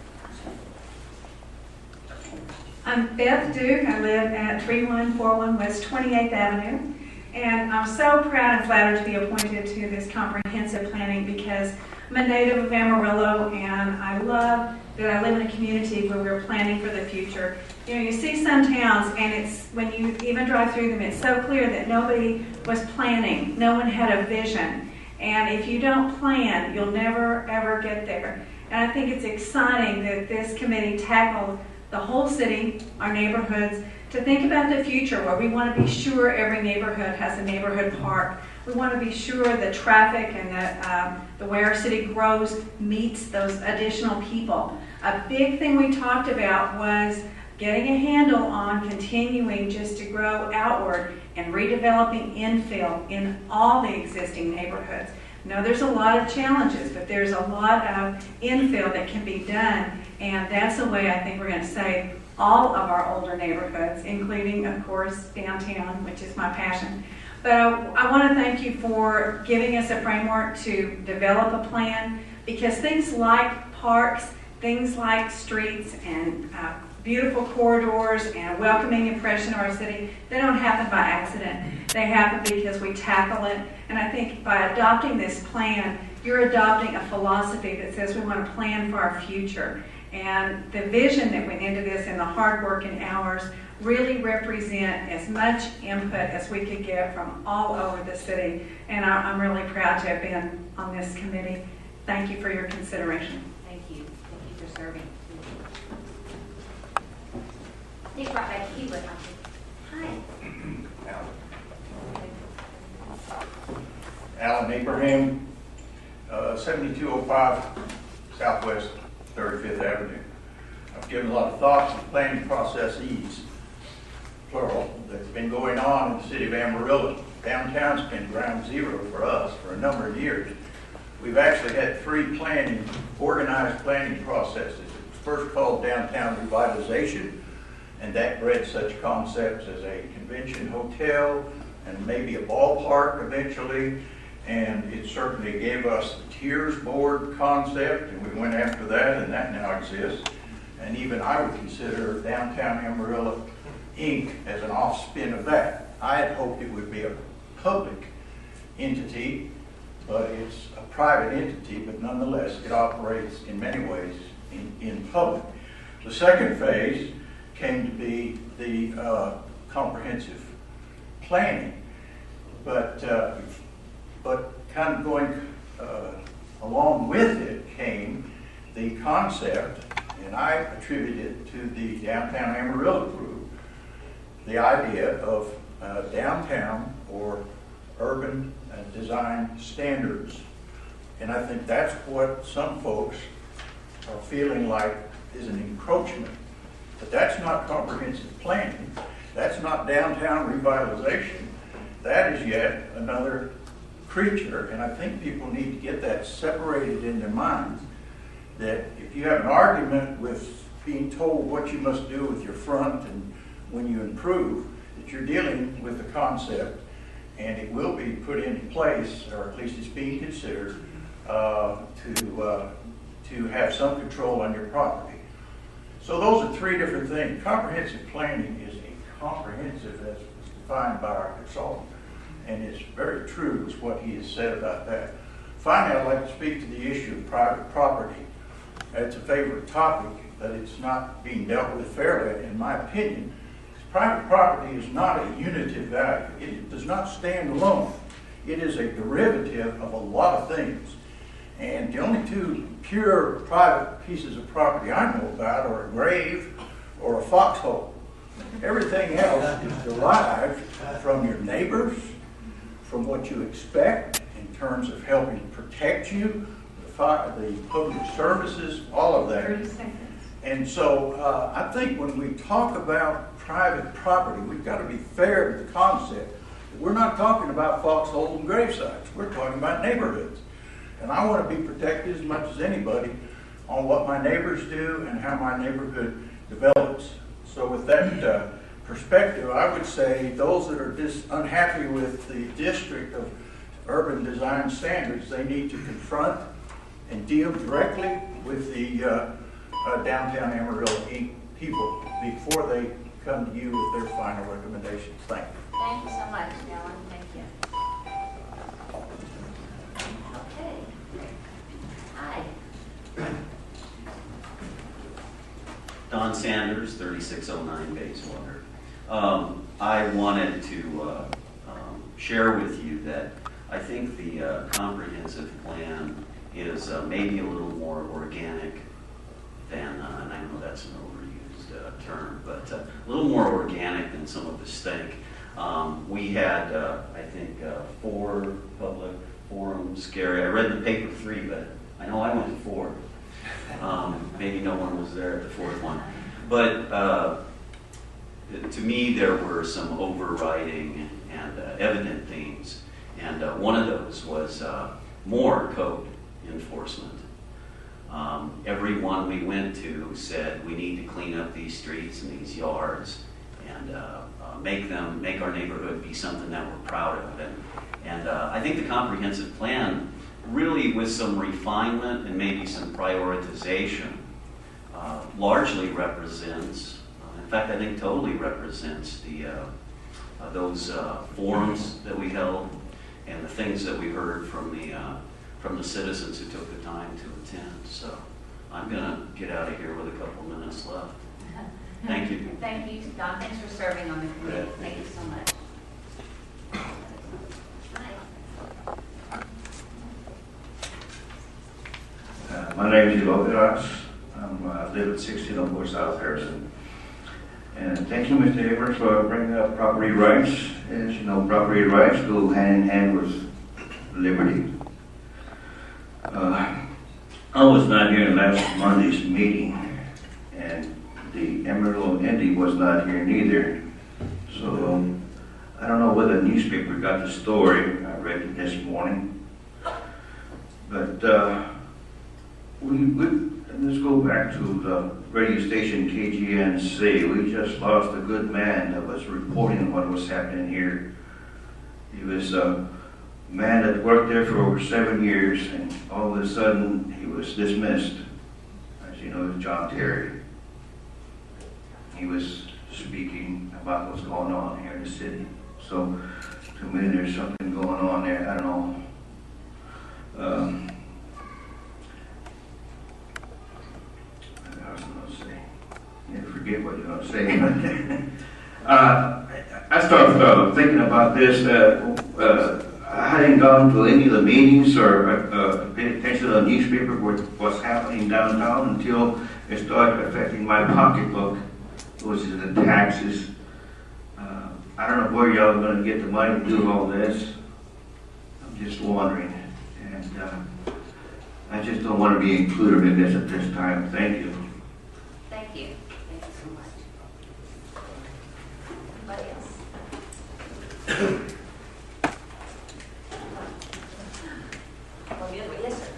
I'm Beth Duke. I live at 3141 West 28th Avenue. And I'm so proud and flattered to be appointed to this comprehensive planning because I'm a native of Amarillo, and I love that I live in a community where we're planning for the future. You see some towns, and it's when you even drive through them, it's so clear that nobody was planning. No one had a vision. And if you don't plan, you'll never, ever get there. And I think it's exciting that this committee tackled the whole city, our neighborhoods, to think about the future where we want to be sure every neighborhood has a neighborhood park. We want to be sure the traffic and the way our city grows meets those additional people. A big thing we talked about was getting a handle on continuing just to grow outward and redeveloping infill in all the existing neighborhoods. Now, there's a lot of challenges, but there's a lot of infill that can be done, and that's the way I think we're going to save all of our older neighborhoods, including, of course, downtown, which is my passion. But I want to thank you for giving us a framework to develop a plan, because things like parks, things like streets and beautiful corridors and a welcoming impression of our city, they don't happen by accident. They happen because we tackle it. And I think by adopting this plan, you're adopting a philosophy that says we want to plan for our future. And the vision that went into this and the hard work and hours really represent as much input as we could get from all over the city. And I'm really proud to have been on this committee. Thank you for your consideration. Thank you. Thank you for serving. Nick, right back to you. Hi. Alan Abraham, 7205 Southwest 35th Avenue. I've given a lot of thought to the planning processes, plural, that's been going on in the city of Amarillo. Downtown's been ground zero for us for a number of years. We've actually had 3 organized planning processes. It was first called Downtown Revitalization, and that bred such concepts as a convention hotel and maybe a ballpark eventually. And it certainly gave us the Tiers Board concept, and we went after that, and that now exists. And even I would consider Downtown Amarillo, Inc. as an off-spin of that. I had hoped it would be a public entity, but it's a private entity, but nonetheless, it operates in many ways in public. The second phase came to be the comprehensive planning, but kind of going along with it came the concept, and I attribute it to the Downtown Amarillo group, the idea of downtown or urban design standards. And I think that's what some folks are feeling like is an encroachment. But that's not comprehensive planning. That's not downtown revitalization. That is yet another creature, and I think people need to get that separated in their minds, that if you have an argument with being told what you must do with your front and when you improve, that you're dealing with the concept, and it will be put into place, or at least it's being considered, to have some control on your property. So those are 3 different things. Comprehensive planning is a comprehensive, as defined by our consultant, and it's very true is what he has said about that. Finally, I'd like to speak to the issue of private property. It's a favorite topic, but it's not being dealt with fairly, in my opinion. Private property is not a unitive value. It does not stand alone. It is a derivative of a lot of things. And the only 2 pure private pieces of property I know about are a grave or a foxhole. Everything else is derived from your neighbors, from what you expect in terms of helping protect you, the public services, all of that. 30 seconds. And so I think when we talk about private property, we've got to be fair to the concept. We're not talking about foxholes and grave sites. We're talking about neighborhoods. And I want to be protected as much as anybody on what my neighbors do and how my neighborhood develops. So with that perspective, I would say those that are just unhappy with the district of urban design standards, they need to confront and deal directly with the Downtown Amarillo Inc. people before they come to you with their final recommendations. Thank you. Thank you so much, Alan. Thank you. Okay. Hi. Don Sanders, 3609 Bayswater. I wanted to share with you that I think the comprehensive plan is maybe a little more organic than, and I know that's an overused term, but a little more organic than some of the stink. We had, I think, 4 public forums. Gary, I read in the paper 3, but I know I went to 4. Maybe no one was there at the 4th one. But to me, there were some overriding and evident themes. And one of those was more code enforcement. Everyone we went to said we need to clean up these streets and these yards and make our neighborhood be something that we're proud of. And I think the comprehensive plan really with some refinement and maybe some prioritization, largely represents, in fact, I think totally represents those forums that we held and the things that we heard from the citizens who took the time to attend. So I'm going to get out of here with a couple minutes left. Thank you. Thank you, Don. Thanks for serving on the committee. Thank you so much. My name is Eloviras. I live at 1604 South Harrison. And thank you, Mr. Abrams, for bringing up property rights. As you know, property rights go hand in hand with liberty. I was not here in last Monday's meeting, and the Amarillo Indy was not here neither. So I don't know whether the newspaper got the story. I read it this morning. But let's go back to the radio station KGNC. We just lost a good man that was reporting what was happening here. He was a man that worked there for over 7 years, and all of a sudden he was dismissed. As you know, it's John Terry. He was speaking about what's going on here in the city. So to me, there's something going on there. I don't know. Forget what you're going to say. I started thinking about this. I hadn't gone to any of the meetings or paid attention to the newspaper what's happening downtown until it started affecting my pocketbook, which is the taxes. I don't know where y'all are going to get the money to do all this. I'm just wondering. And I just don't want to be included in this at this time. Thank you. Thank you. Thank you so much. Anybody else? Yes, sir.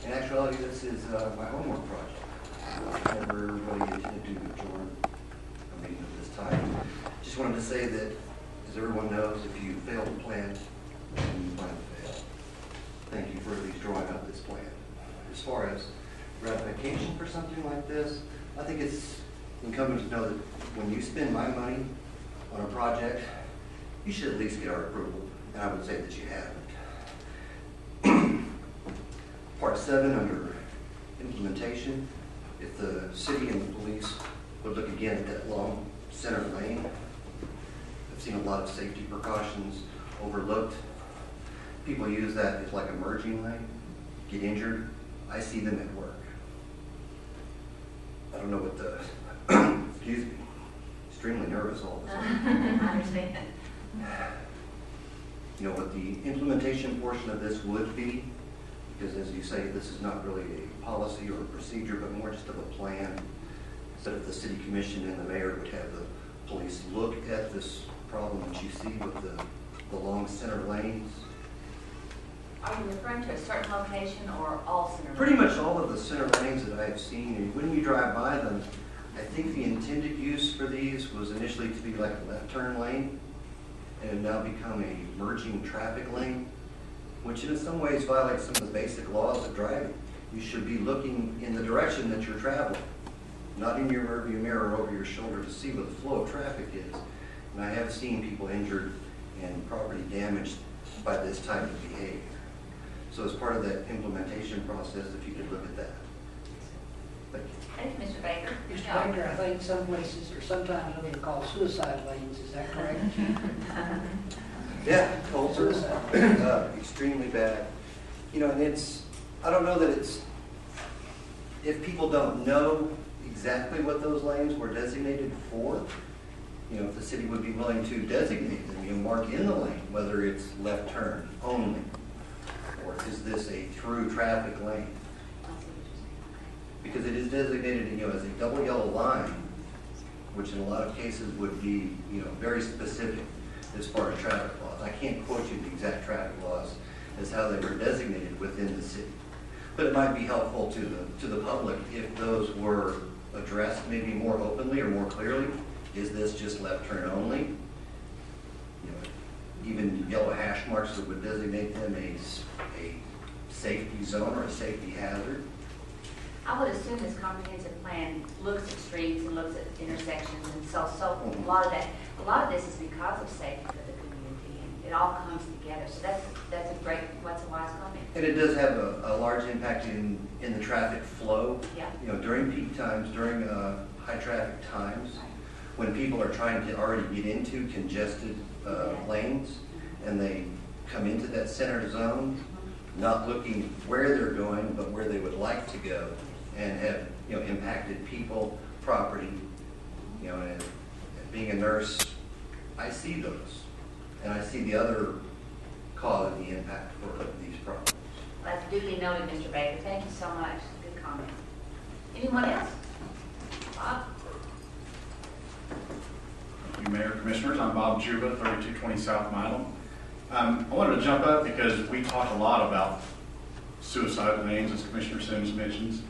In actuality, this is my homework project. I never really intended to join a meeting of this time. Just wanted to say that, as everyone knows, if you fail to plan, then you plan to fail. Thank you for at least drawing up this plan. As far as ratification for something like this, I think it's incumbent to know that when you spend my money on a project, you should at least get our approval, and I would say that you haven't. Part 7 under implementation, if the city and the police would look again at that long center lane, I've seen a lot of safety precautions overlooked. People use that as like a merging lane, get injured. I see them at work. I don't know what the, excuse me, extremely nervous all of a sudden. I understand. You know what the implementation portion of this would be, because as you say, this is not really a policy or a procedure, but more just of a plan. Instead of the city commission and the mayor would have the police look at this problem that you see with the long center lanes. Are you referring to a certain location or all center lanes? Pretty much all of the center lanes that I have seen, and when you drive by them, I think the intended use for these was initially to be like a left turn lane, and have now become a merging traffic lane, which in some ways violates some of the basic laws of driving. You should be looking in the direction that you're traveling, not in your rearview mirror over your shoulder to see what the flow of traffic is. And I have seen people injured and property damaged by this type of behavior. So as part of that implementation process, if you could look at that. Thank you. Thank you, Mr. Baker. Mr. Baker, I think some places or sometimes those are called suicide lanes, is that correct? Yeah, culture, extremely bad. You know, and I don't know that if people don't know exactly what those lanes were designated for, you know, if the city would be willing to designate them, you know, mark in the lane, whether it's left turn only, or is this a through traffic lane? Because it is designated, you know, as a double yellow line, which in a lot of cases would be, you know, very specific as far as traffic laws. I can't quote you the exact traffic laws as how they were designated within the city. But it might be helpful to the public if those were addressed maybe more openly or more clearly. Is this just left turn only? You know, even yellow hash marks that would designate them a safety zone or a safety hazard. I would assume this comprehensive plan looks at streets and looks at intersections, and so a lot of this is because of safety for the community, and it all comes together. So that's a wise comment. And it does have a large impact in the traffic flow. Yeah. You know, during peak times, during high traffic times, when people are trying to already get into congested lanes, and they come into that center zone, not looking where they're going, but where they would like to go, and have, you know, impacted people, property. You know, and being a nurse, I see those, and I see the other cause of the impact for these problems. That's duly noted, Mr. Baker. Thank you so much. Good comment. Anyone else? Bob? Thank you, Mayor, Commissioners. I'm Bob Juba, 3220 South Milo. I wanted to jump up because we talk a lot about suicide lanes, as Commissioner Sims mentions.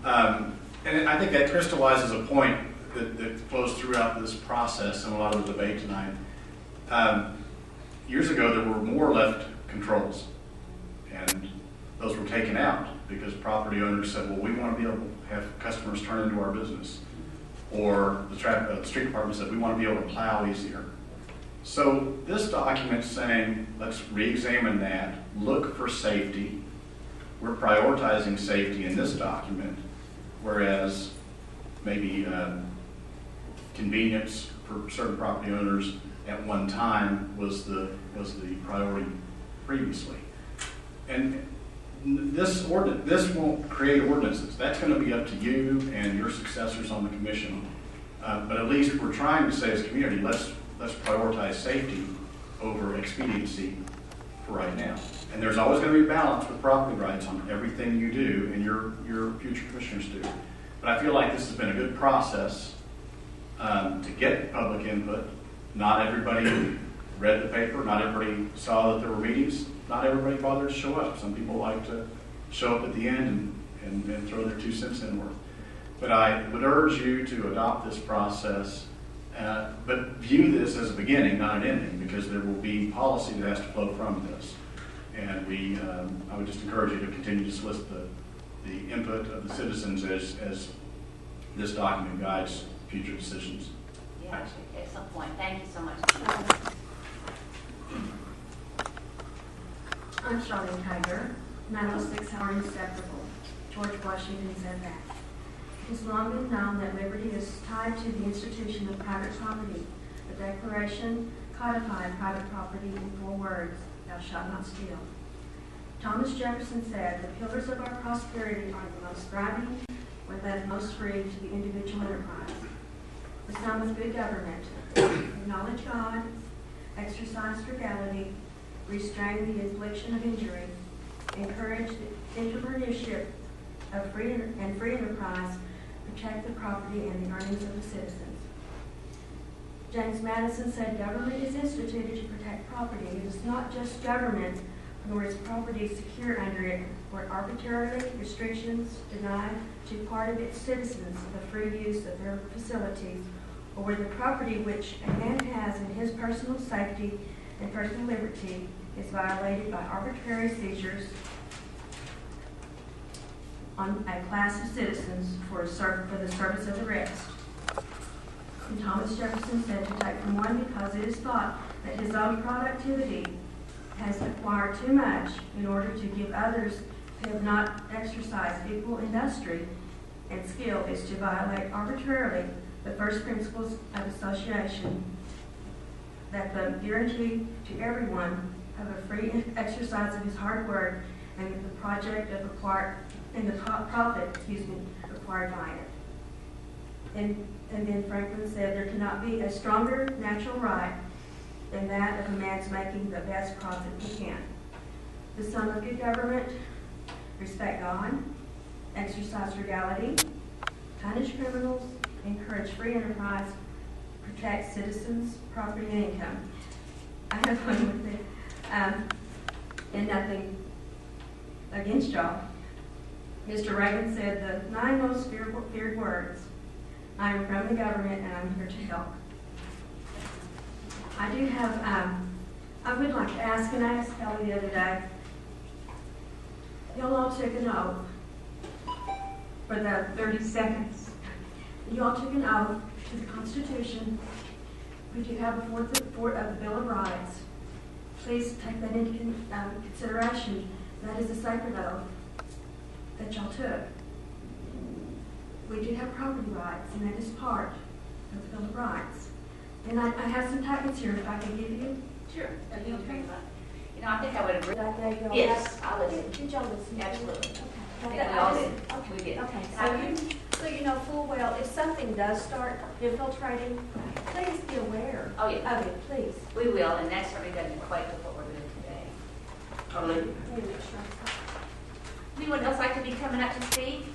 And I think that crystallizes a point that flows throughout this process and a lot of the debate tonight. Years ago, there were more left controls, and those were taken out because property owners said, well, we want to be able to have customers turn into our business. Or the street department said, we want to be able to plow easier. So this document's saying, let's re-examine that, look for safety. We're prioritizing safety in this document, whereas maybe convenience for certain property owners at one time was the priority previously. And this won't create ordinances. That's going to be up to you and your successors on the commission. But at least we're trying to say as a community, let's prioritize safety over expediency for right now. And there's always going to be a balance with property rights on everything you do, and your future commissioners do. But I feel like this has been a good process to get public input. Not everybody read the paper. Not everybody saw that there were meetings. Not everybody bothered to show up. Some people like to show up at the end and throw their 2 cents in worth. But I would urge you to adopt this process, but view this as a beginning, not an ending, because there will be policy that has to flow from this. And I would just encourage you to continue to solicit the input of the citizens as this document guides future decisions. Yeah, excellent point. Thank you so much. I'm Charlene Tiger. 906 are inseparable. George Washington said that. It has long been known that liberty is tied to the institution of private property. The Declaration codified private property in 4 words: thou shalt not steal. Thomas Jefferson said, the pillars of our prosperity are the most thriving when left most free to the individual enterprise. The sum of good government: acknowledge God, exercise frugality, restrain the infliction of injury, encourage the entrepreneurship of free enterprise, protect the property and the earnings of the citizens. James Madison said, government is instituted to protect property. It is not just government, nor is property secure under it, where arbitrarily restrictions deny to part of its citizens the free use of their facilities, or where the property which a man has in his personal safety and personal liberty is violated by arbitrary seizures on a class of citizens for the service of the rest. And Thomas Jefferson said to take from one because it is thought that his own productivity has acquired too much in order to give others who have not exercised equal industry and skill is to violate arbitrarily the first principles of association, that the guarantee to everyone of a free exercise of his hard work and the project of profit acquired by it. And then Franklin said there cannot be a stronger natural right than that of a man's making the best profit he can. The sum of good government: respect God, exercise frugality, punish criminals, encourage free enterprise, protect citizens, property, and income. I have fun with it. And nothing against y'all. Mr. Reagan said the 9 most feared words. I am from the government and I'm here to help. I do have, I would like to ask, and I asked Kelly the other day, y'all all took an oath for the 30 seconds. You all took an oath to the Constitution. We do have a fourth of the Bill of Rights. Please take that into consideration. That is a sacred oath that y'all took. We do have property rights, and that is part of the Bill of Rights. And I have some packets here if I can give you. Sure. Are you okay? You know, I think I would agree. Yes, Yes, I'll listen. Did y'all listen? Absolutely. I Okay. think we all did. Okay. We did. Okay. So you know full well, if something does start infiltrating, please be aware Oh, yeah. of it, please. We will, and that certainly doesn't equate with what we're doing today. Totally. Let me make sure. Anyone else like to be coming up to speak?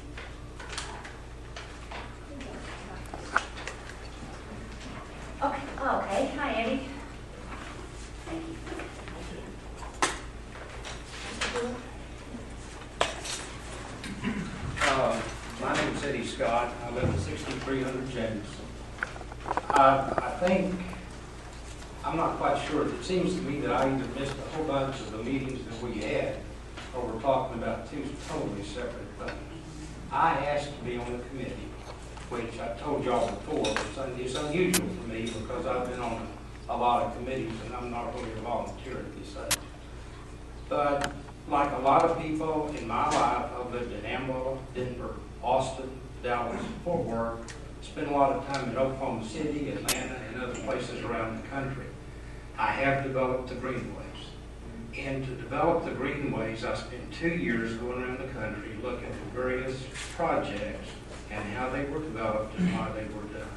Okay, okay. Hi, Eddie. Thank you. My name is Eddie Scott. I live at 6300 James. I think, I'm not quite sure. It seems to me that I either missed a whole bunch of the meetings that we had, or we're talking about two totally separate things. I asked to be on the committee, which I told y'all before, it's unusual for me because I've been on a lot of committees and I'm not really a volunteer at this age. But like a lot of people in my life, I've lived in Amarillo, Denver, Austin, Dallas, Fort Worth, spent a lot of time in Oklahoma City, Atlanta, and other places around the country. I have developed the greenways. And to develop the greenways, I spent 2 years going around the country looking at various projects and how they were developed and why they were done.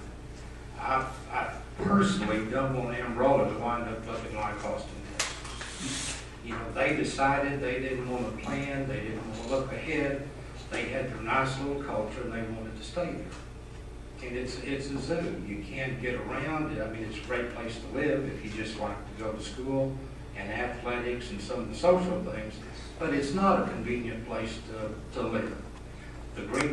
I personally don't want Amarillo to wind up looking like Austin, Texas. You know, they decided they didn't want to plan, they didn't want to look ahead. They had their nice little culture and they wanted to stay there. And it's a zoo. You can't get around. I mean, it's a great place to live if you just like to go to school and athletics and some of the social things. But it's not a convenient place to live.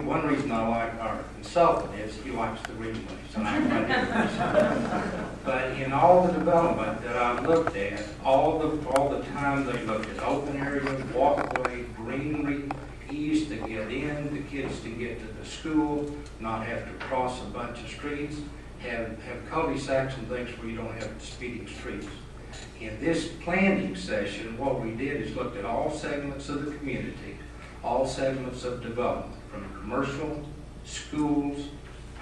One reason I like our consultant is he likes the greenways. And I like it. But in all the development that I've looked at, all the time they looked at open area, walkway, greenery, ease to get in, the kids to get to the school, not have to cross a bunch of streets, have cul-de-sacs and things where you don't have speeding streets. In this planning session, what we did is looked at all segments of the community, all segments of development, from commercial, schools,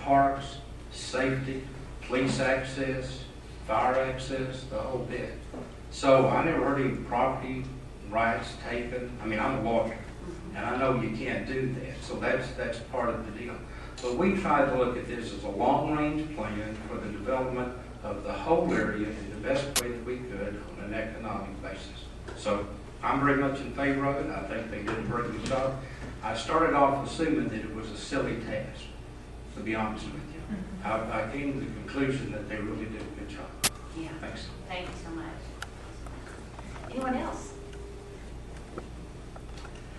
parks, safety, police access, fire access, the whole bit. So I never heard any property rights taken. I mean, I'm a lawyer, and I know you can't do that. So that's part of the deal. But we tried to look at this as a long-range plan for the development of the whole area in the best way that we could on an economic basis. So I'm very much in favor of it. I think they did a very good job. I started off assuming that it was a silly task, to be honest with you. I came to the conclusion that they really did a good job. Yeah. Thanks. Thank you so much. Anyone else?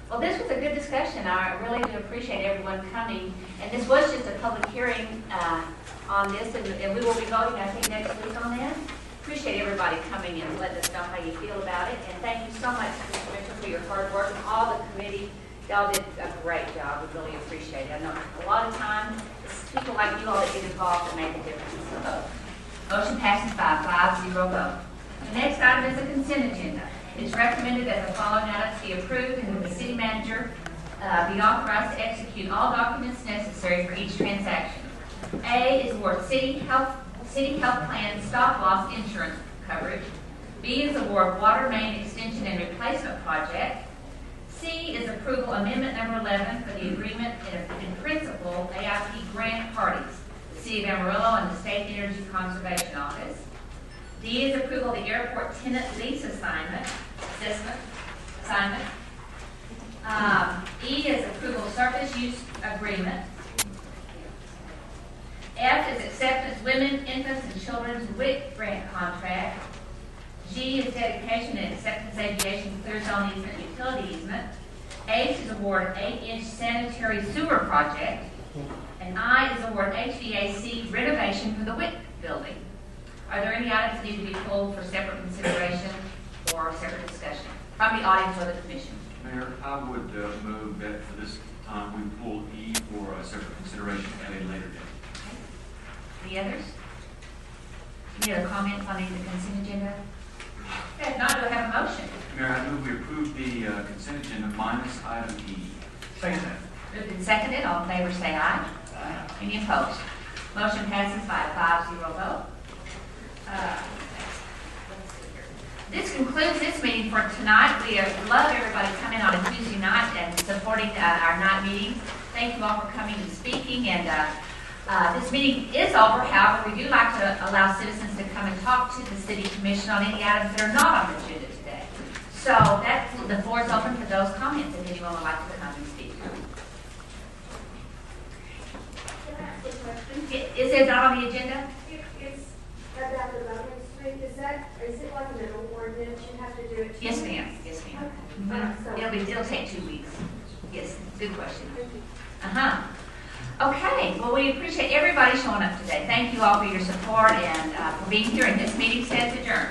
Well, this was a good discussion. I really do appreciate everyone coming. And this was just a public hearing on this, and we will be voting, I think, next week on that. Appreciate everybody coming and letting us know how you feel about it. And thank you so much, Mr. Mitchell, for your hard work, and all the committee. Y'all did a great job. We really appreciate it. I know a lot of time, it's people like you all that get involved that make a difference. So, motion passes by 5-0 vote. The next item is the consent agenda. It's recommended that the following items be approved and that the city manager be authorized to execute all documents necessary for each transaction. A is award city health plan stop loss insurance coverage. B is award water main extension and replacement project. C is approval amendment number 11 for the agreement in principle AIP grant parties, the City of Amarillo and the State Energy Conservation Office. D is approval of the airport tenant lease assessment. E is approval of surface use agreement. F is acceptance women, infants, and children's WIC grant contract. G is dedication and acceptance aviation clear zone easement utility easement. H is award 8-inch sanitary sewer project. And I is award HVAC renovation for the WIC building. Are there any items that need to be pulled for separate consideration or separate discussion from the audience or the commission? Mayor, I would move that for this time we pull E for a separate consideration at a later date. Okay. Any others? Any other comments on any of the consent agenda? Okay, if not, do I have a motion? Mayor, I move we approve the consent agenda minus item E. Second that. Moved and seconded. All in favor say aye. Aye. Any opposed? Motion passes by a 5-0 vote. This concludes this meeting for tonight. We love everybody coming on a Tuesday night and supporting our night meetings. Thank you all for coming and speaking. And this meeting is over. However, we do like to allow citizens to come and talk to the City Commission on any items that are not on the agenda today. So the floor is open for those comments if anyone would like to come and speak. Is it not on the agenda? It's about the voting street. Is it like an ordinance? You have to do it? Yes, ma'am. Yes, ma'am. Mm-hmm. It'll take 2 weeks. Yes, good question. Okay, well, we appreciate everybody showing up today. Thank you all for your support and for being here, and this meeting stands adjourned.